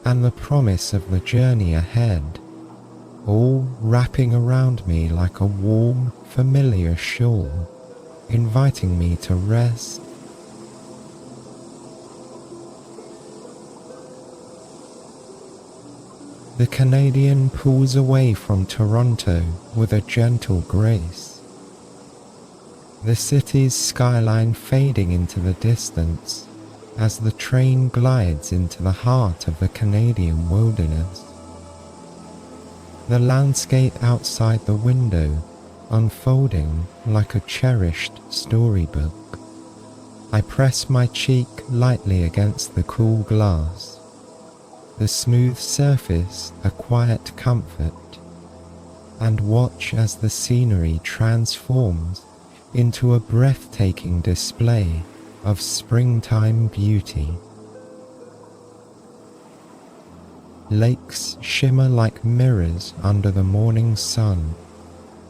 and the promise of the journey ahead, all wrapping around me like a warm, familiar shawl, inviting me to rest. The Canadian pulls away from Toronto with a gentle grace, the city's skyline fading into the distance as the train glides into the heart of the Canadian wilderness. The landscape outside the window unfolding like a cherished storybook. I press my cheek lightly against the cool glass, the smooth surface a quiet comfort, and watch as the scenery transforms into a breathtaking display of springtime beauty. Lakes shimmer like mirrors under the morning sun,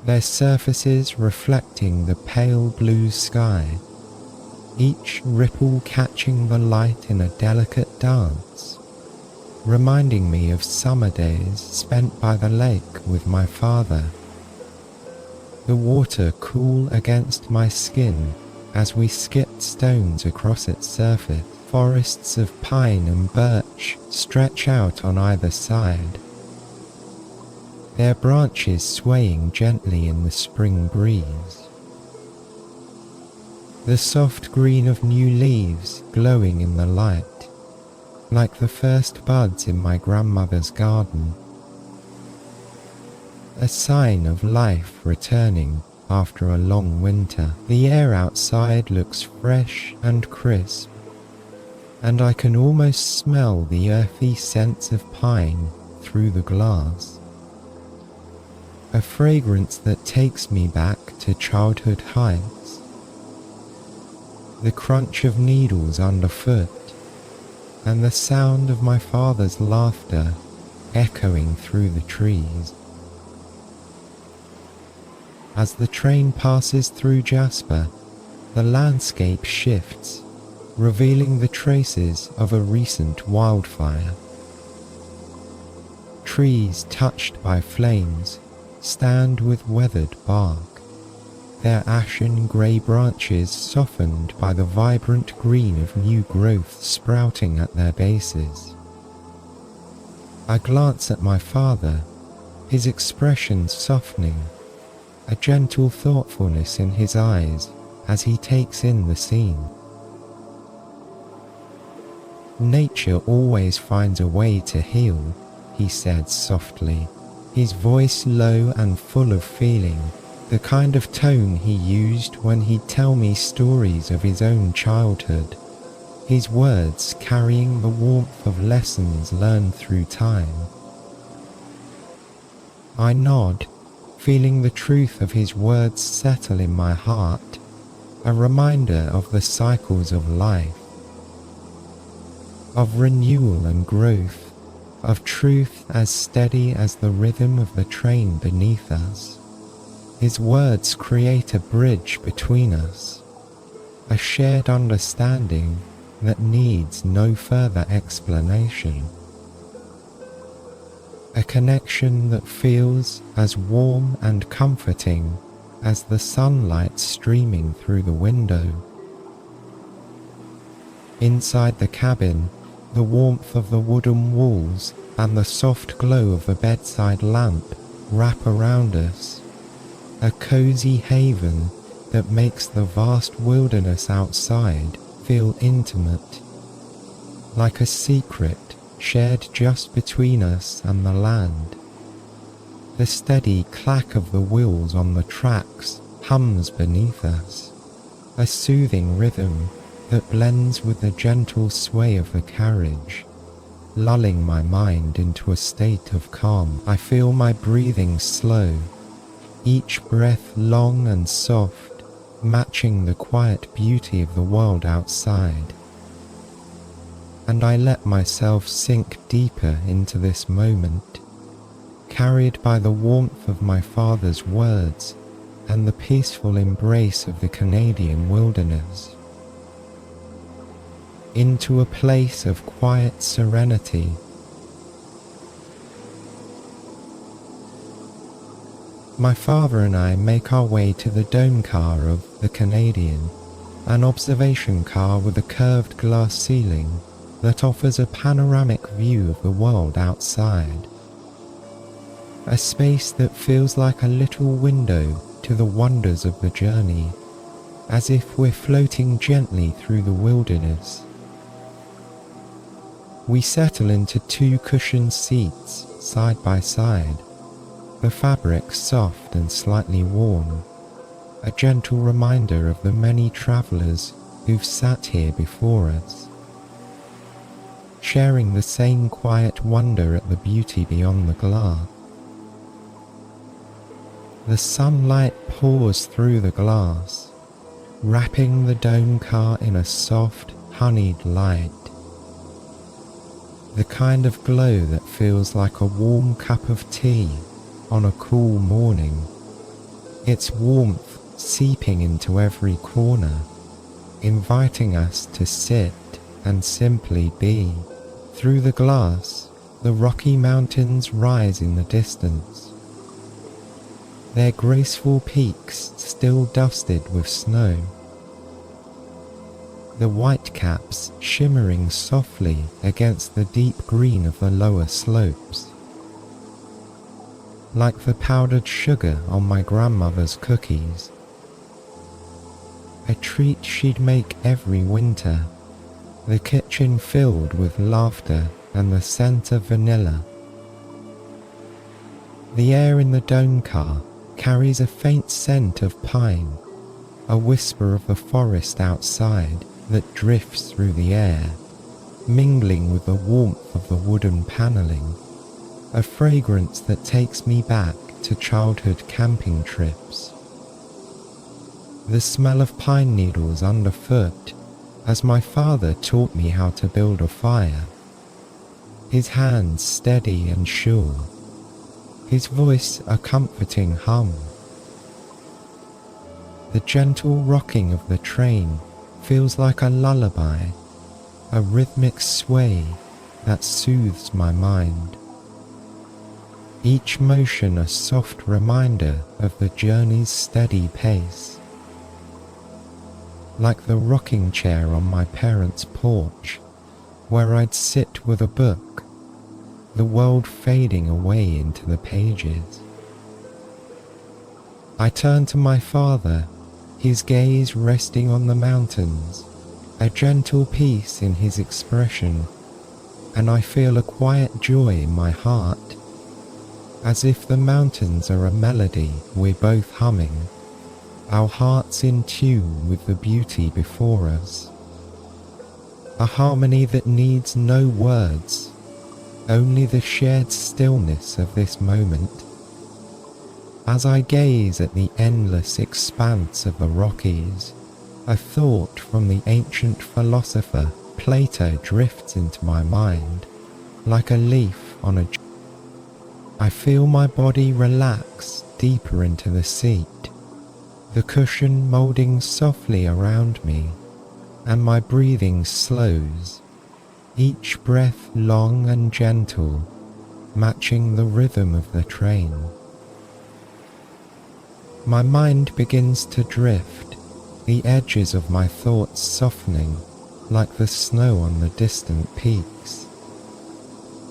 their surfaces reflecting the pale blue sky, each ripple catching the light in a delicate dance, reminding me of summer days spent by the lake with my father. The water cool against my skin as we skipped stones across its surface. Forests of pine and birch stretch out on either side, their branches swaying gently in the spring breeze. The soft green of new leaves glowing in the light, like the first buds in my grandmother's garden. A sign of life returning after a long winter. The air outside looks fresh and crisp, and I can almost smell the earthy scents of pine through the glass. A fragrance that takes me back to childhood heights. The crunch of needles underfoot, and the sound of my father's laughter echoing through the trees. As the train passes through Jasper, the landscape shifts, revealing the traces of a recent wildfire. Trees touched by flames stand with weathered bark, their ashen grey branches softened by the vibrant green of new growth sprouting at their bases. I glance at my father, his expression softening, a gentle thoughtfulness in his eyes as he takes in the scene. "Nature always finds a way to heal," he said softly, his voice low and full of feeling, the kind of tone he used when he'd tell me stories of his own childhood, his words carrying the warmth of lessons learned through time. I nod, feeling the truth of his words settle in my heart, a reminder of the cycles of life, of renewal and growth, of truth as steady as the rhythm of the train beneath us. His words create a bridge between us, a shared understanding that needs no further explanation. A connection that feels as warm and comforting as the sunlight streaming through the window. Inside the cabin, the warmth of the wooden walls and the soft glow of the bedside lamp wrap around us, a cozy haven that makes the vast wilderness outside feel intimate, like a secret shared just between us and the land. The steady clack of the wheels on the tracks hums beneath us, a soothing rhythm that blends with the gentle sway of the carriage, lulling my mind into a state of calm. I feel my breathing slow, each breath long and soft, matching the quiet beauty of the world outside. And I let myself sink deeper into this moment, carried by the warmth of my father's words and the peaceful embrace of the Canadian wilderness, into a place of quiet serenity. My father and I make our way to the dome car of the Canadian, an observation car with a curved glass ceiling that offers a panoramic view of the world outside. A space that feels like a little window to the wonders of the journey, as if we're floating gently through the wilderness. We settle into two cushioned seats side by side, the fabric soft and slightly warm, a gentle reminder of the many travellers who've sat here before us, sharing the same quiet wonder at the beauty beyond the glass. The sunlight pours through the glass, wrapping the dome car in a soft, honeyed light, the kind of glow that feels like a warm cup of tea on a cool morning, its warmth seeping into every corner, inviting us to sit and simply be. Through the glass, the Rocky Mountains rise in the distance, their graceful peaks still dusted with snow, the whitecaps shimmering softly against the deep green of the lower slopes, like the powdered sugar on my grandmother's cookies, a treat she'd make every winter, the kitchen filled with laughter and the scent of vanilla. The air in the dome car carries a faint scent of pine, a whisper of the forest outside that drifts through the air, mingling with the warmth of the wooden paneling, a fragrance that takes me back to childhood camping trips. The smell of pine needles underfoot as my father taught me how to build a fire, his hands steady and sure, his voice a comforting hum. The gentle rocking of the train feels like a lullaby, a rhythmic sway that soothes my mind. Each motion a soft reminder of the journey's steady pace. Like the rocking chair on my parents' porch, where I'd sit with a book, the world fading away into the pages. I turn to my father, his gaze resting on the mountains, a gentle peace in his expression, and I feel a quiet joy in my heart, as if the mountains are a melody we're both humming, our hearts in tune with the beauty before us. A harmony that needs no words, only the shared stillness of this moment. As I gaze at the endless expanse of the Rockies, a thought from the ancient philosopher Plato drifts into my mind, like a leaf on a... I feel my body relax deeper into the seat, the cushion moulding softly around me, and my breathing slows, each breath long and gentle, matching the rhythm of the train. My mind begins to drift, the edges of my thoughts softening like the snow on the distant peaks,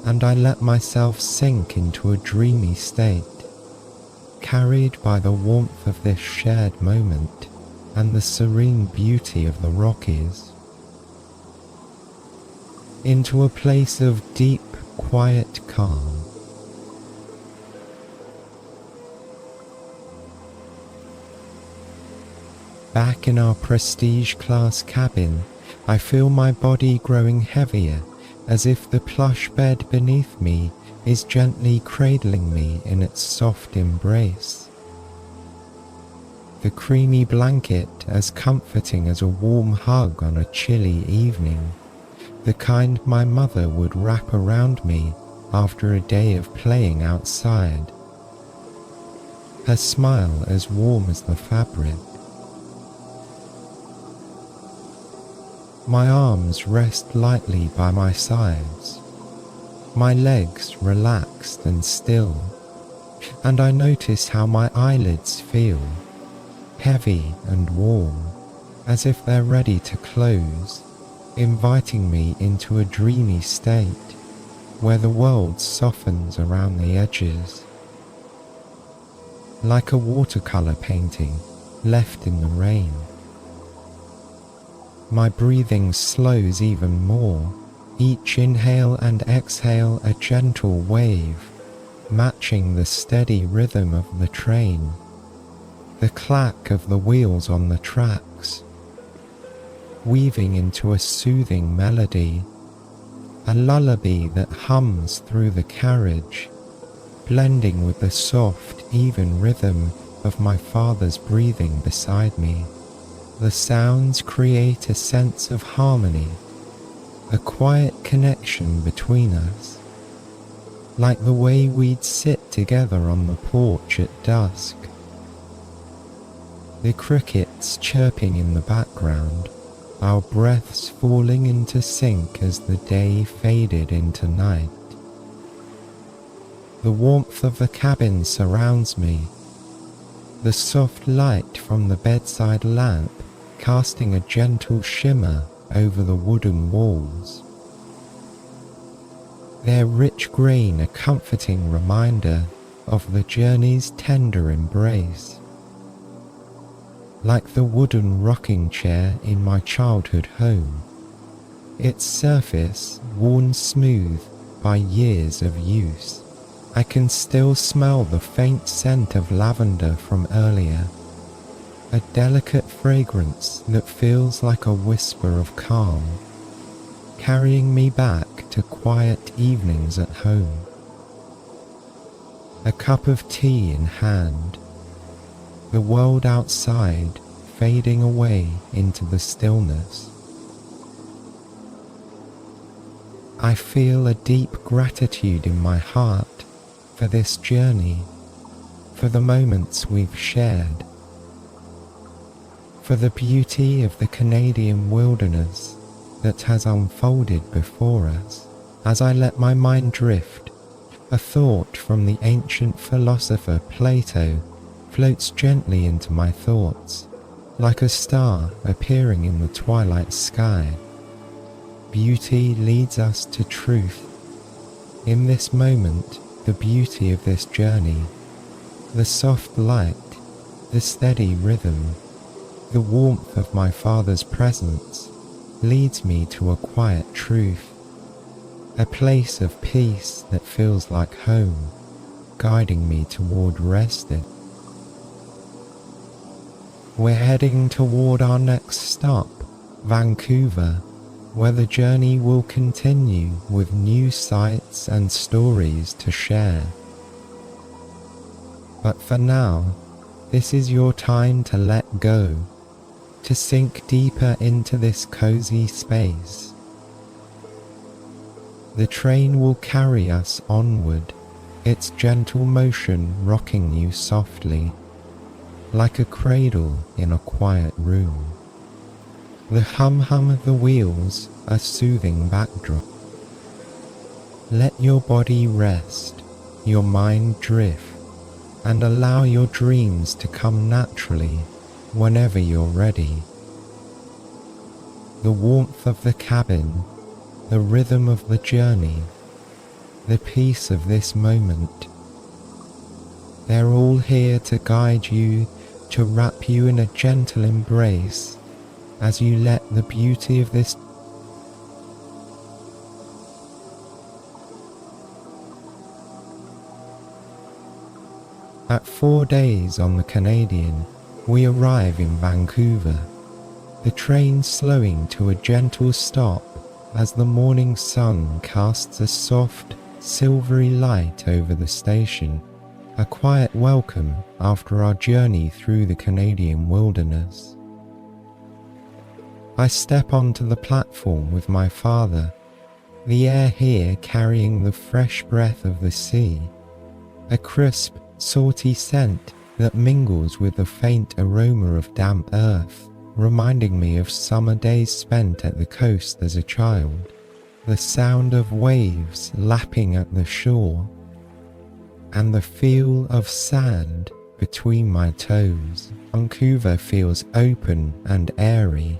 and I let myself sink into a dreamy state, carried by the warmth of this shared moment and the serene beauty of the Rockies, into a place of deep, quiet calm. Back in our prestige class cabin, I feel my body growing heavier, as if the plush bed beneath me is gently cradling me in its soft embrace. The creamy blanket as comforting as a warm hug on a chilly evening, the kind my mother would wrap around me after a day of playing outside. Her smile as warm as the fabric. My arms rest lightly by my sides, my legs relaxed and still, and I notice how my eyelids feel, heavy and warm, as if they're ready to close, inviting me into a dreamy state where the world softens around the edges. Like a watercolor painting left in the rain. My breathing slows even more, each inhale and exhale a gentle wave, matching the steady rhythm of the train, the clack of the wheels on the tracks, weaving into a soothing melody, a lullaby that hums through the carriage, blending with the soft, even rhythm of my father's breathing beside me. The sounds create a sense of harmony, a quiet connection between us, like the way we'd sit together on the porch at dusk. The crickets chirping in the background, our breaths falling into sync as the day faded into night. The warmth of the cabin surrounds me, the soft light from the bedside lamp casting a gentle shimmer over the wooden walls. Their rich grain a comforting reminder of the journey's tender embrace. Like the wooden rocking chair in my childhood home, its surface worn smooth by years of use, I can still smell the faint scent of lavender from earlier, a delicate fragrance that feels like a whisper of calm, carrying me back to quiet evenings at home. A cup of tea in hand, the world outside fading away into the stillness. I feel a deep gratitude in my heart for this journey, for the moments we've shared, for the beauty of the Canadian wilderness that has unfolded before us. As I let my mind drift, a thought from the ancient philosopher Plato floats gently into my thoughts, like a star appearing in the twilight sky. Beauty leads us to truth. In this moment, the beauty of this journey, the soft light, the steady rhythm, the warmth of my father's presence leads me to a quiet truth, a place of peace that feels like home, guiding me toward resting. We're heading toward our next stop, Vancouver, where the journey will continue with new sights and stories to share. But for now, this is your time to let go, to sink deeper into this cozy space. The train will carry us onward, its gentle motion rocking you softly, like a cradle in a quiet room. The hum of the wheels, a soothing backdrop. Let your body rest, your mind drift, and allow your dreams to come naturally whenever you're ready. The warmth of the cabin, the rhythm of the journey, the peace of this moment. They're all here to guide you, to wrap you in a gentle embrace as you let the beauty of this At 4 days on the Canadian, we arrive in Vancouver, the train slowing to a gentle stop as the morning sun casts a soft, silvery light over the station, a quiet welcome after our journey through the Canadian wilderness. I step onto the platform with my father, the air here carrying the fresh breath of the sea, a crisp, salty scent that mingles with the faint aroma of damp earth, reminding me of summer days spent at the coast as a child, the sound of waves lapping at the shore, and the feel of sand between my toes. Vancouver feels open and airy,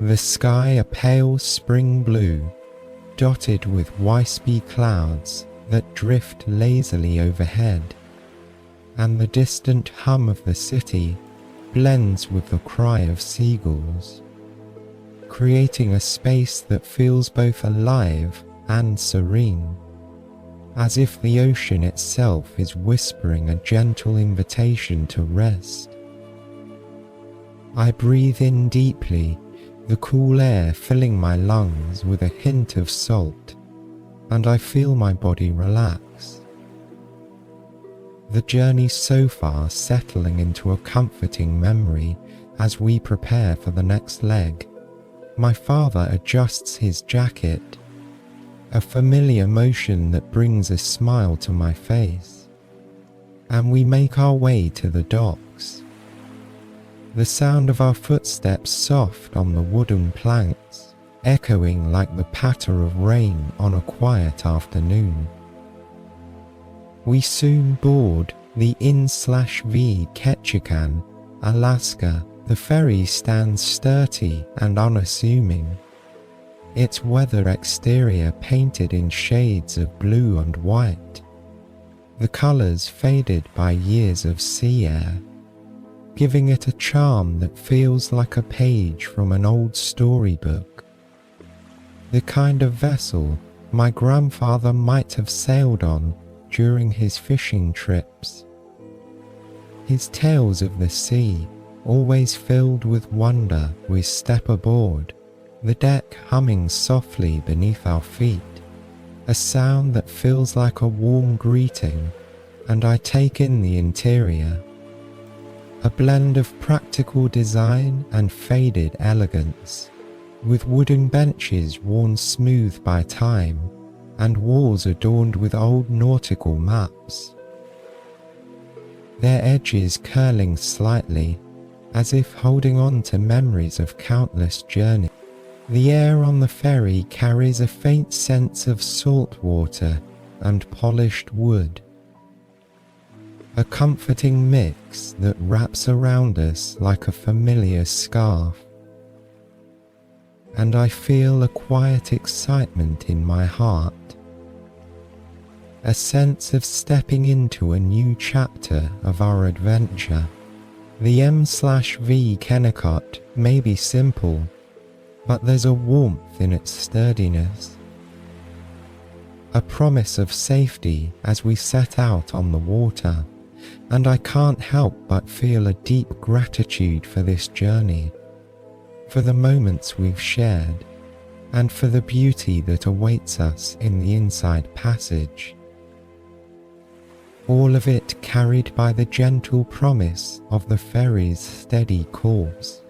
the sky a pale spring blue, dotted with wispy clouds that drift lazily overhead, and the distant hum of the city blends with the cry of seagulls, creating a space that feels both alive and serene, as if the ocean itself is whispering a gentle invitation to rest. I breathe in deeply, the cool air filling my lungs with a hint of salt, and I feel my body relax. The journey so far settling into a comforting memory as we prepare for the next leg. My father adjusts his jacket, a familiar motion that brings a smile to my face, and we make our way to the docks. The sound of our footsteps soft on the wooden planks, echoing like the patter of rain on a quiet afternoon. We soon board the in/V Ketchikan, Alaska. The ferry stands sturdy and unassuming, its weather exterior painted in shades of blue and white, the colours faded by years of sea air, giving it a charm that feels like a page from an old storybook. The kind of vessel my grandfather might have sailed on during his fishing trips. His tales of the sea, always filled with wonder, we step aboard, the deck humming softly beneath our feet, a sound that feels like a warm greeting, and I take in the interior. A blend of practical design and faded elegance, with wooden benches worn smooth by time, and walls adorned with old nautical maps, their edges curling slightly, as if holding on to memories of countless journeys. The air on the ferry carries a faint sense of salt water and polished wood, a comforting mix that wraps around us like a familiar scarf, and I feel a quiet excitement in my heart, a sense of stepping into a new chapter of our adventure. The M/V Ketchikan may be simple, but there's a warmth in its sturdiness. a promise of safety as we set out on the water, and I can't help but feel a deep gratitude for this journey, for the moments we've shared, and for the beauty that awaits us in the inside passage. All of it carried by the gentle promise of the ferry's steady course.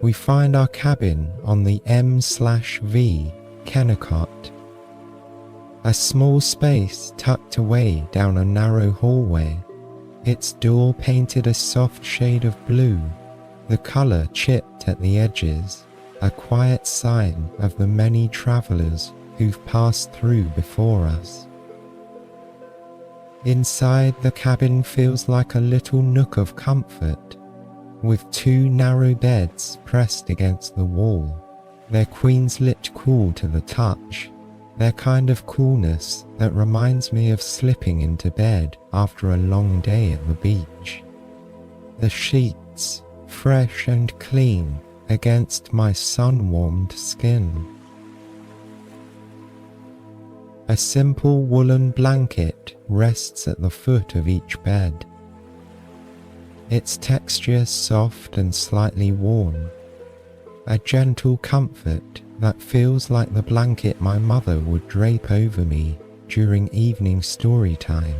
We find our cabin on the M/V Ketchikan, a small space tucked away down a narrow hallway, its door painted a soft shade of blue, the colour chipped at the edges, a quiet sign of the many travellers who've passed through before us. Inside, the cabin feels like a little nook of comfort, with two narrow beds pressed against the wall, their queenslit cool to the touch, their kind of coolness that reminds me of slipping into bed after a long day at the beach. The sheets, fresh and clean against my sun-warmed skin. A simple woolen blanket rests at the foot of each bed, its texture soft and slightly worn, a gentle comfort that feels like the blanket my mother would drape over me during evening story time,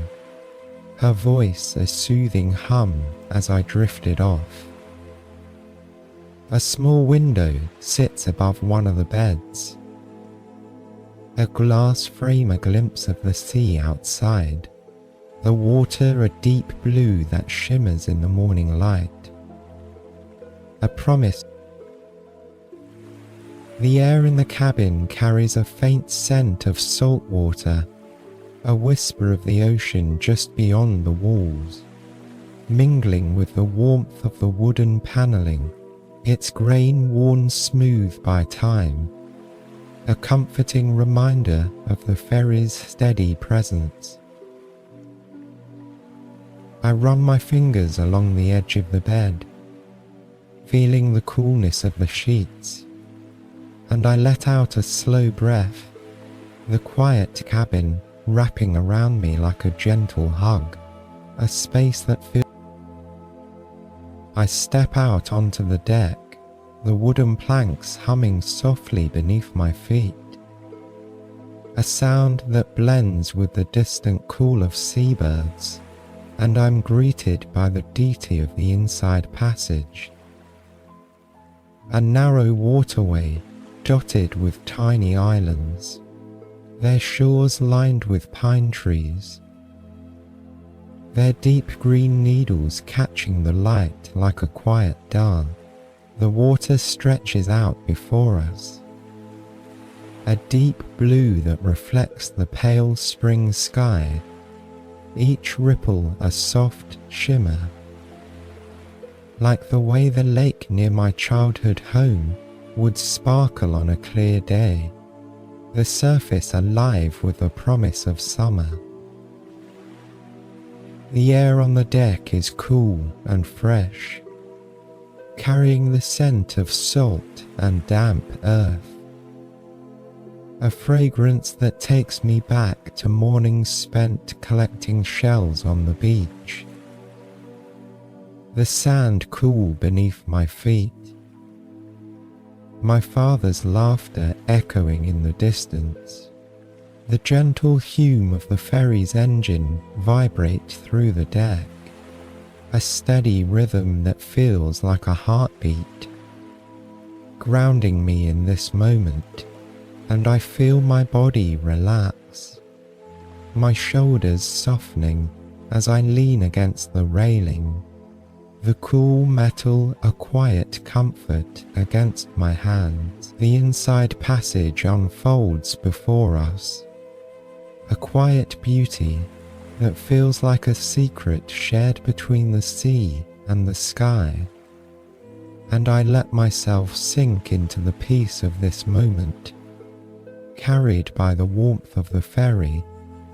her voice a soothing hum as I drifted off. A small window sits above one of the beds, a glass frame a glimpse of the sea outside, the water a deep blue that shimmers in the morning light. A promise. The air in the cabin carries a faint scent of salt water, a whisper of the ocean just beyond the walls, mingling with the warmth of the wooden panelling, its grain worn smooth by time, a comforting reminder of the ferry's steady presence. I run my fingers along the edge of the bed, feeling the coolness of the sheets, and I let out a slow breath, the quiet cabin wrapping around me like a gentle hug, a space that feels. I step out onto the deck, the wooden planks humming softly beneath my feet, a sound that blends with the distant call of seabirds, and I'm greeted by the deity of the inside passage. A narrow waterway dotted with tiny islands, their shores lined with pine trees, their deep green needles catching the light like a quiet dance. The water stretches out before us, a deep blue that reflects the pale spring sky, each ripple a soft shimmer, like the way the lake near my childhood home would sparkle on a clear day, the surface alive with the promise of summer. The air on the deck is cool and fresh, carrying the scent of salt and damp earth, a fragrance that takes me back to mornings spent collecting shells on the beach, the sand cool beneath my feet, my father's laughter echoing in the distance, the gentle hum of the ferry's engine vibrate through the deck, a steady rhythm that feels like a heartbeat, grounding me in this moment, and I feel my body relax, my shoulders softening as I lean against the railing, the cool metal a quiet comfort against my hands. The inside passage unfolds before us, a quiet beauty that feels like a secret shared between the sea and the sky, and I let myself sink into the peace of this moment, carried by the warmth of the ferry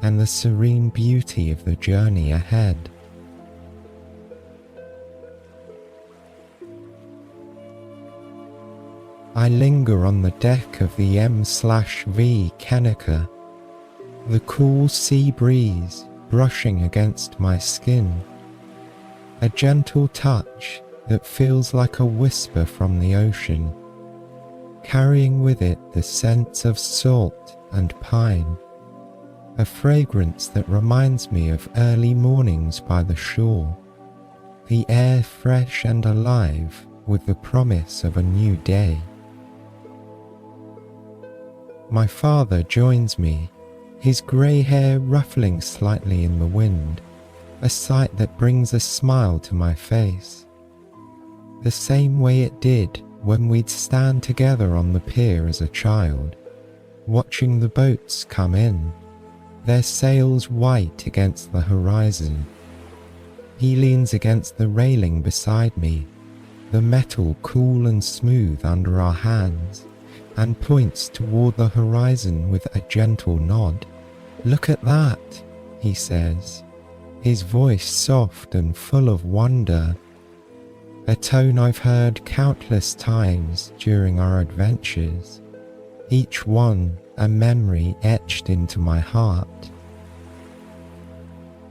and the serene beauty of the journey ahead. I linger on the deck of the M/V Ketchikan, the cool sea breeze brushing against my skin, a gentle touch that feels like a whisper from the ocean, carrying with it the scents of salt and pine, a fragrance that reminds me of early mornings by the shore, the air fresh and alive with the promise of a new day. My father joins me, his grey hair ruffling slightly in the wind, a sight that brings a smile to my face, the same way it did when we'd stand together on the pier as a child, watching the boats come in, their sails white against the horizon. He leans against the railing beside me, the metal cool and smooth under our hands, and points toward the horizon with a gentle nod. "Look at that," he says, his voice soft and full of wonder, a tone I've heard countless times during our adventures, each one a memory etched into my heart.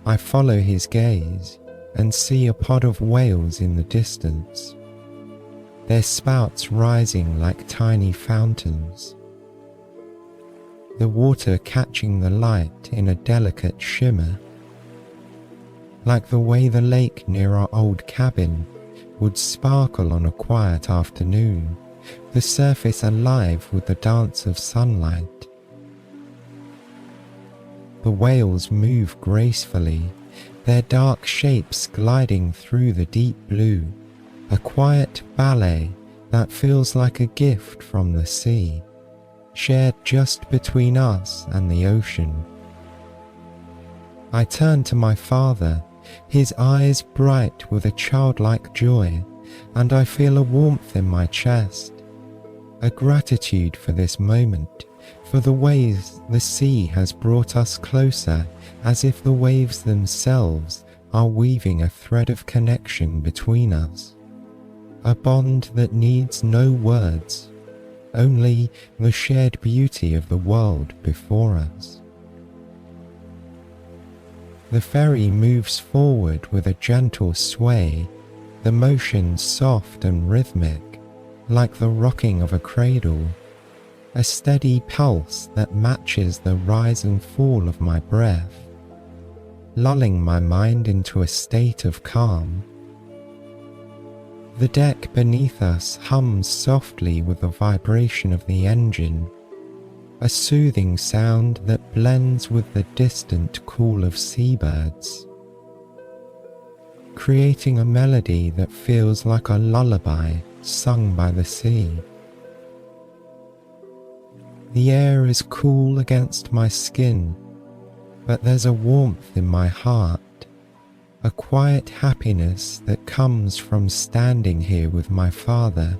I follow his gaze and see a pod of whales in the distance, their spouts rising like tiny fountains, the water catching the light in a delicate shimmer, like the way the lake near our old cabin would sparkle on a quiet afternoon, the surface alive with the dance of sunlight. The whales move gracefully, their dark shapes gliding through the deep blue, a quiet ballet that feels like a gift from the sea, shared just between us and the ocean. I turn to my father, his eyes bright with a childlike joy, and I feel a warmth in my chest, a gratitude for this moment, for the ways the sea has brought us closer, as if the waves themselves are weaving a thread of connection between us, a bond that needs no words, only the shared beauty of the world before us. The ferry moves forward with a gentle sway, the motion soft and rhythmic, like the rocking of a cradle, a steady pulse that matches the rise and fall of my breath, lulling my mind into a state of calm. The deck beneath us hums softly with the vibration of the engine, a soothing sound that blends with the distant call of seabirds, creating a melody that feels like a lullaby sung by the sea. The air is cool against my skin, but there's a warmth in my heart, a quiet happiness that comes from standing here with my father,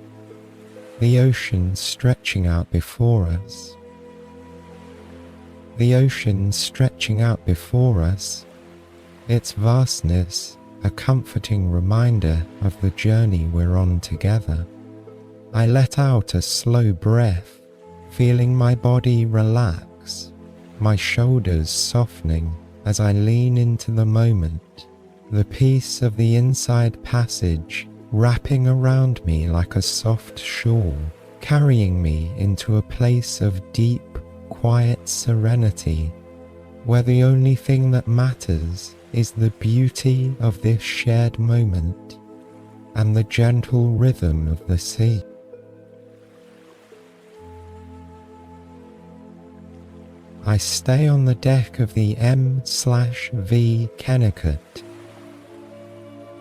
the ocean stretching out before us. The ocean stretching out before us, its vastness a comforting reminder of the journey we're on together. I let out a slow breath, feeling my body relax, my shoulders softening as I lean into the moment, the peace of the inside passage wrapping around me like a soft shawl, carrying me into a place of deep, quiet serenity, where the only thing that matters is the beauty of this shared moment and the gentle rhythm of the sea. I stay on the deck of the M/V Ketchikan,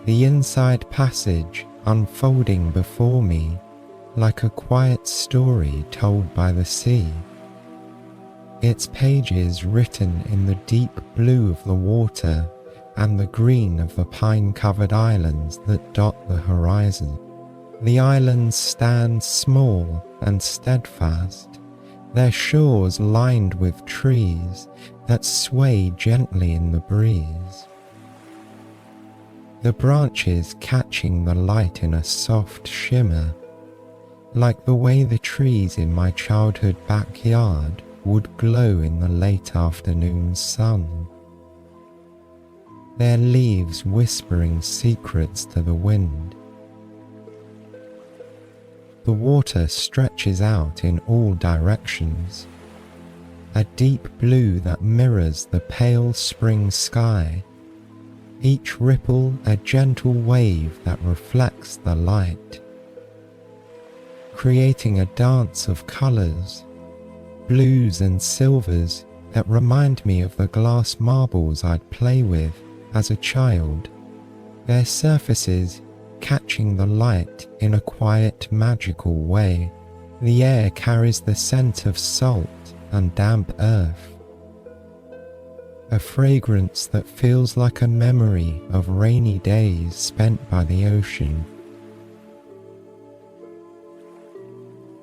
the inside passage unfolding before me like a quiet story told by the sea, its pages written in the deep blue of the water and the green of the pine-covered islands that dot the horizon. The islands stand small and steadfast, their shores lined with trees that sway gently in the breeze, the branches catching the light in a soft shimmer, like the way the trees in my childhood backyard would glow in the late afternoon sun, their leaves whispering secrets to the wind. The water stretches out in all directions, a deep blue that mirrors the pale spring sky, each ripple a gentle wave that reflects the light, creating a dance of colours, blues and silvers that remind me of the glass marbles I'd play with as a child, their surfaces catching the light in a quiet, magical way. The air carries the scent of salt and damp earth, a fragrance that feels like a memory of rainy days spent by the ocean.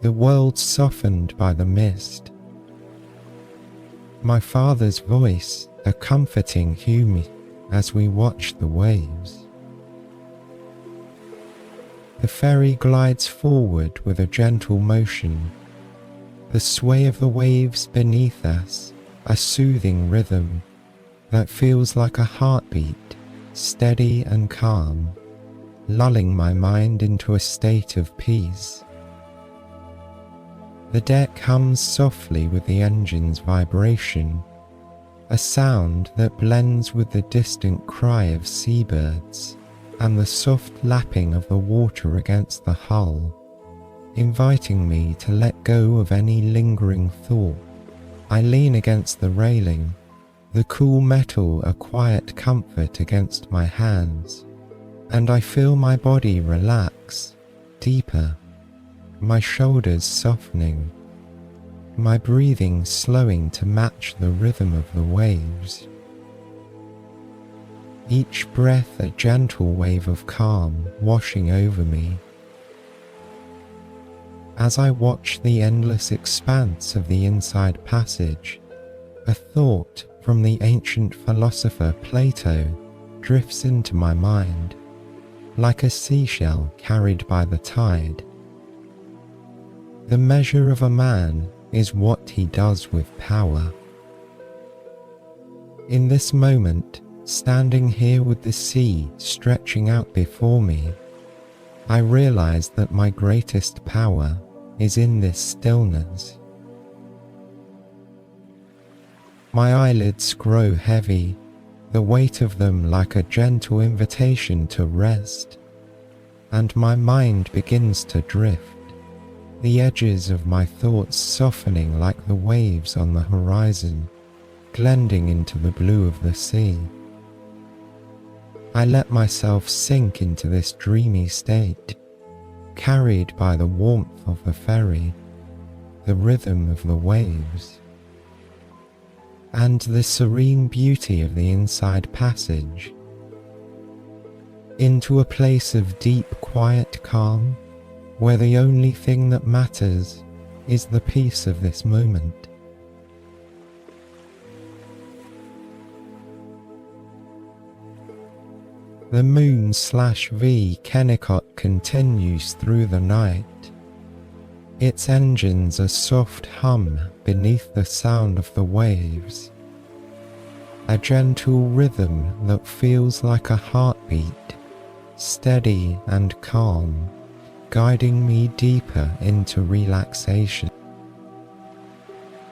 The world softened by the mist. My father's voice a comforting hum as we watched the waves. The ferry glides forward with a gentle motion, the sway of the waves beneath us, a soothing rhythm that feels like a heartbeat, steady and calm, lulling my mind into a state of peace. The deck hums softly with the engine's vibration, a sound that blends with the distant cry of seabirds and the soft lapping of the water against the hull, inviting me to let go of any lingering thought. I lean against the railing, the cool metal a quiet comfort against my hands, and I feel my body relax deeper, my shoulders softening, my breathing slowing to match the rhythm of the waves. Each breath a gentle wave of calm washing over me. As I watch the endless expanse of the inside passage, a thought from the ancient philosopher Plato drifts into my mind, like a seashell carried by the tide. The measure of a man is what he does with power. In this moment, standing here with the sea stretching out before me, I realize that my greatest power is in this stillness. My eyelids grow heavy, the weight of them like a gentle invitation to rest, and my mind begins to drift, the edges of my thoughts softening like the waves on the horizon, blending into the blue of the sea. I let myself sink into this dreamy state, carried by the warmth of the ferry, the rhythm of the waves, and the serene beauty of the inside passage, into a place of deep, quiet calm, where the only thing that matters is the peace of this moment. The moon/V Ketchikan continues through the night, its engines a soft hum beneath the sound of the waves, a gentle rhythm that feels like a heartbeat, steady and calm, guiding me deeper into relaxation.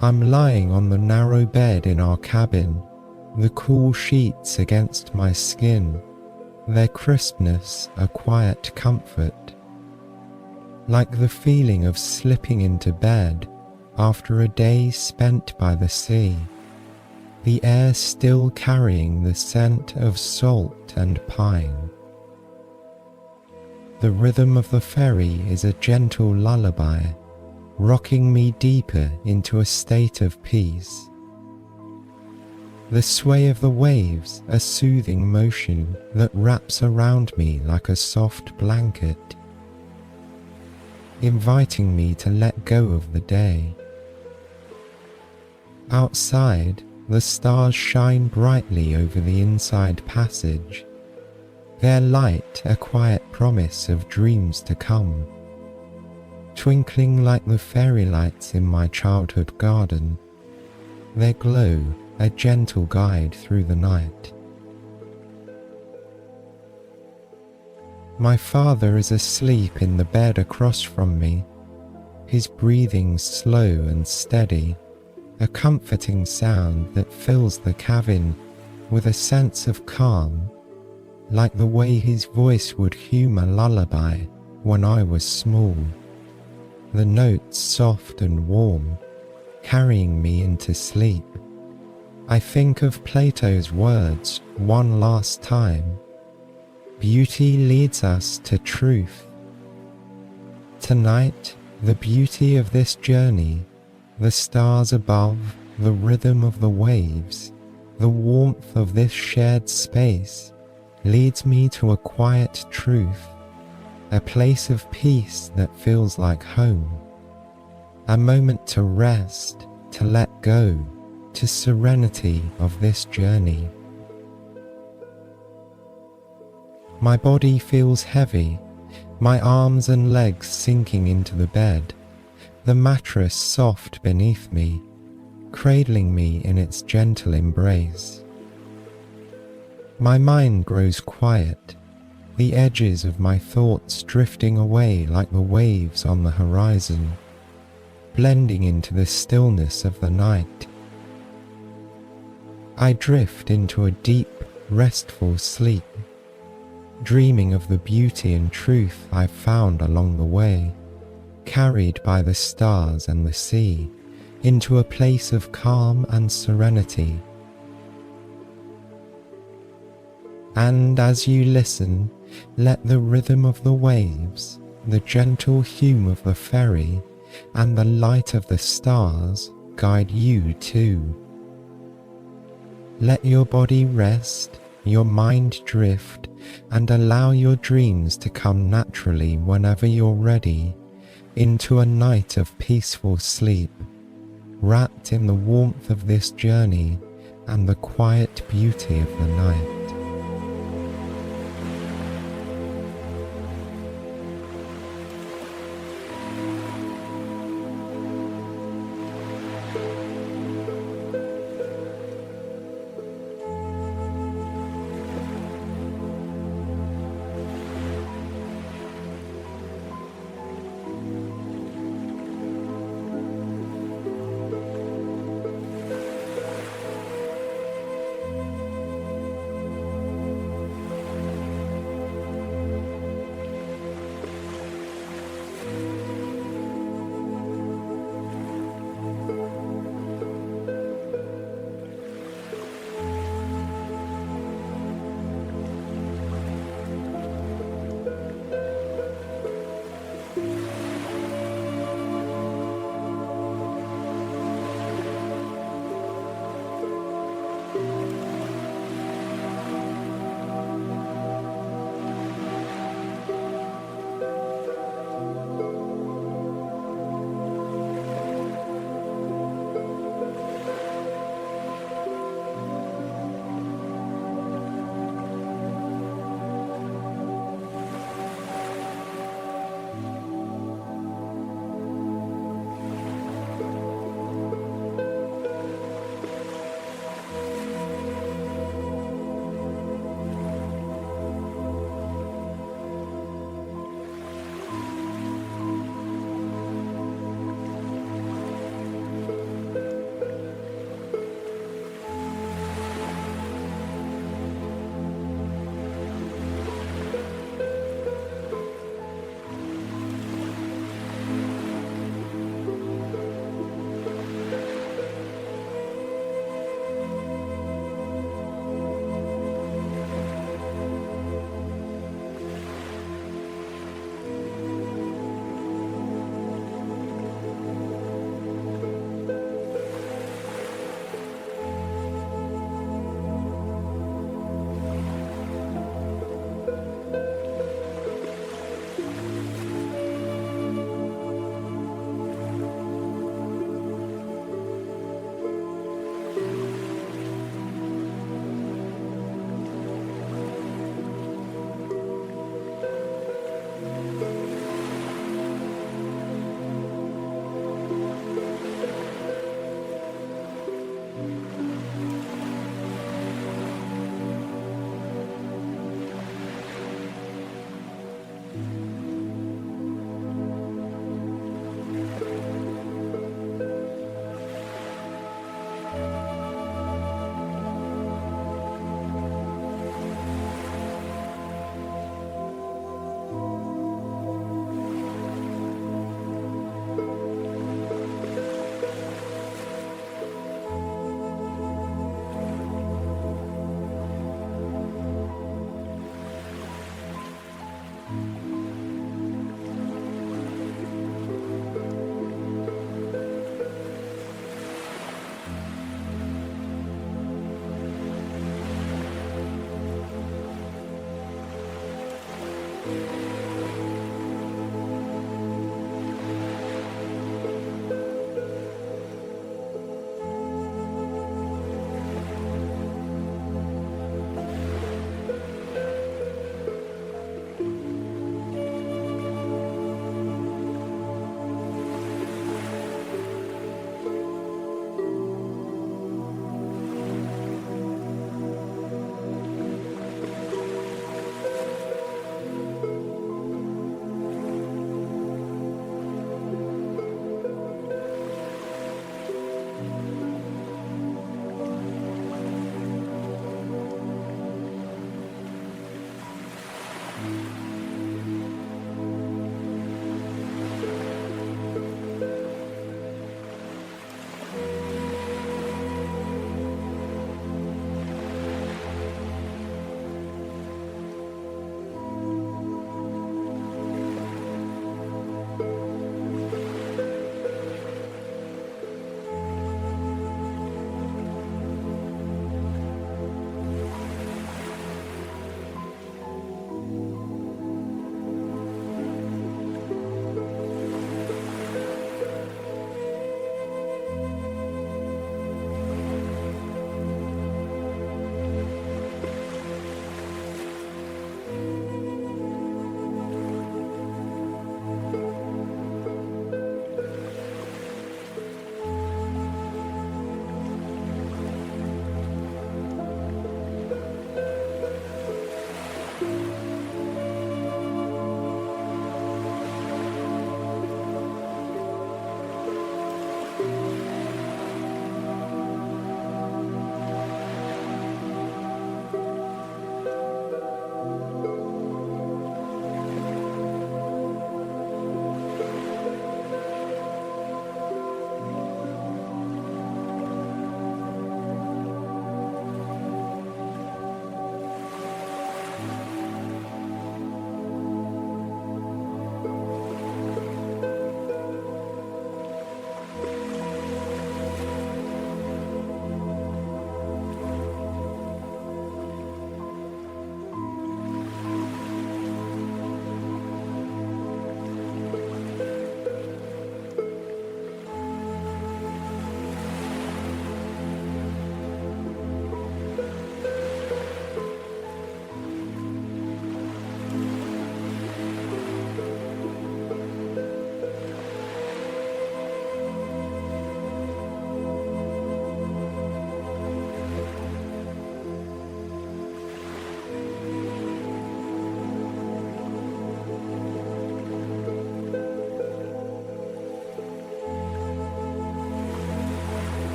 I'm lying on the narrow bed in our cabin, the cool sheets against my skin, their crispness a quiet comfort, like the feeling of slipping into bed after a day spent by the sea, the air still carrying the scent of salt and pine. The rhythm of the ferry is a gentle lullaby, rocking me deeper into a state of peace. The sway of the waves a soothing motion that wraps around me like a soft blanket, inviting me to let go of the day. Outside, the stars shine brightly over the inside passage, their light a quiet promise of dreams to come. twinkling like the fairy lights in my childhood garden, their glow a gentle guide through the night. My father is asleep in the bed across from me, his breathing slow and steady, a comforting sound that fills the cabin with a sense of calm, like the way his voice would hum a lullaby when I was small, the notes soft and warm, carrying me into sleep. I think of Plato's words one last time. Beauty leads us to truth. Tonight, the beauty of this journey, the stars above, the rhythm of the waves, the warmth of this shared space, leads me to a quiet truth, a place of peace that feels like home, a moment to rest, to let go, to serenity of this journey. My body feels heavy, my arms and legs sinking into the bed, the mattress soft beneath me, cradling me in its gentle embrace. My mind grows quiet, the edges of my thoughts drifting away like the waves on the horizon, blending into the stillness of the night. I drift into a deep, restful sleep, dreaming of the beauty and truth I've found along the way, carried by the stars and the sea, into a place of calm and serenity. And as you listen, let the rhythm of the waves, the gentle hum of the ferry, and the light of the stars guide you too. Let your body rest, your mind drift, and allow your dreams to come naturally whenever you're ready, into a night of peaceful sleep, wrapped in the warmth of this journey and the quiet beauty of the night.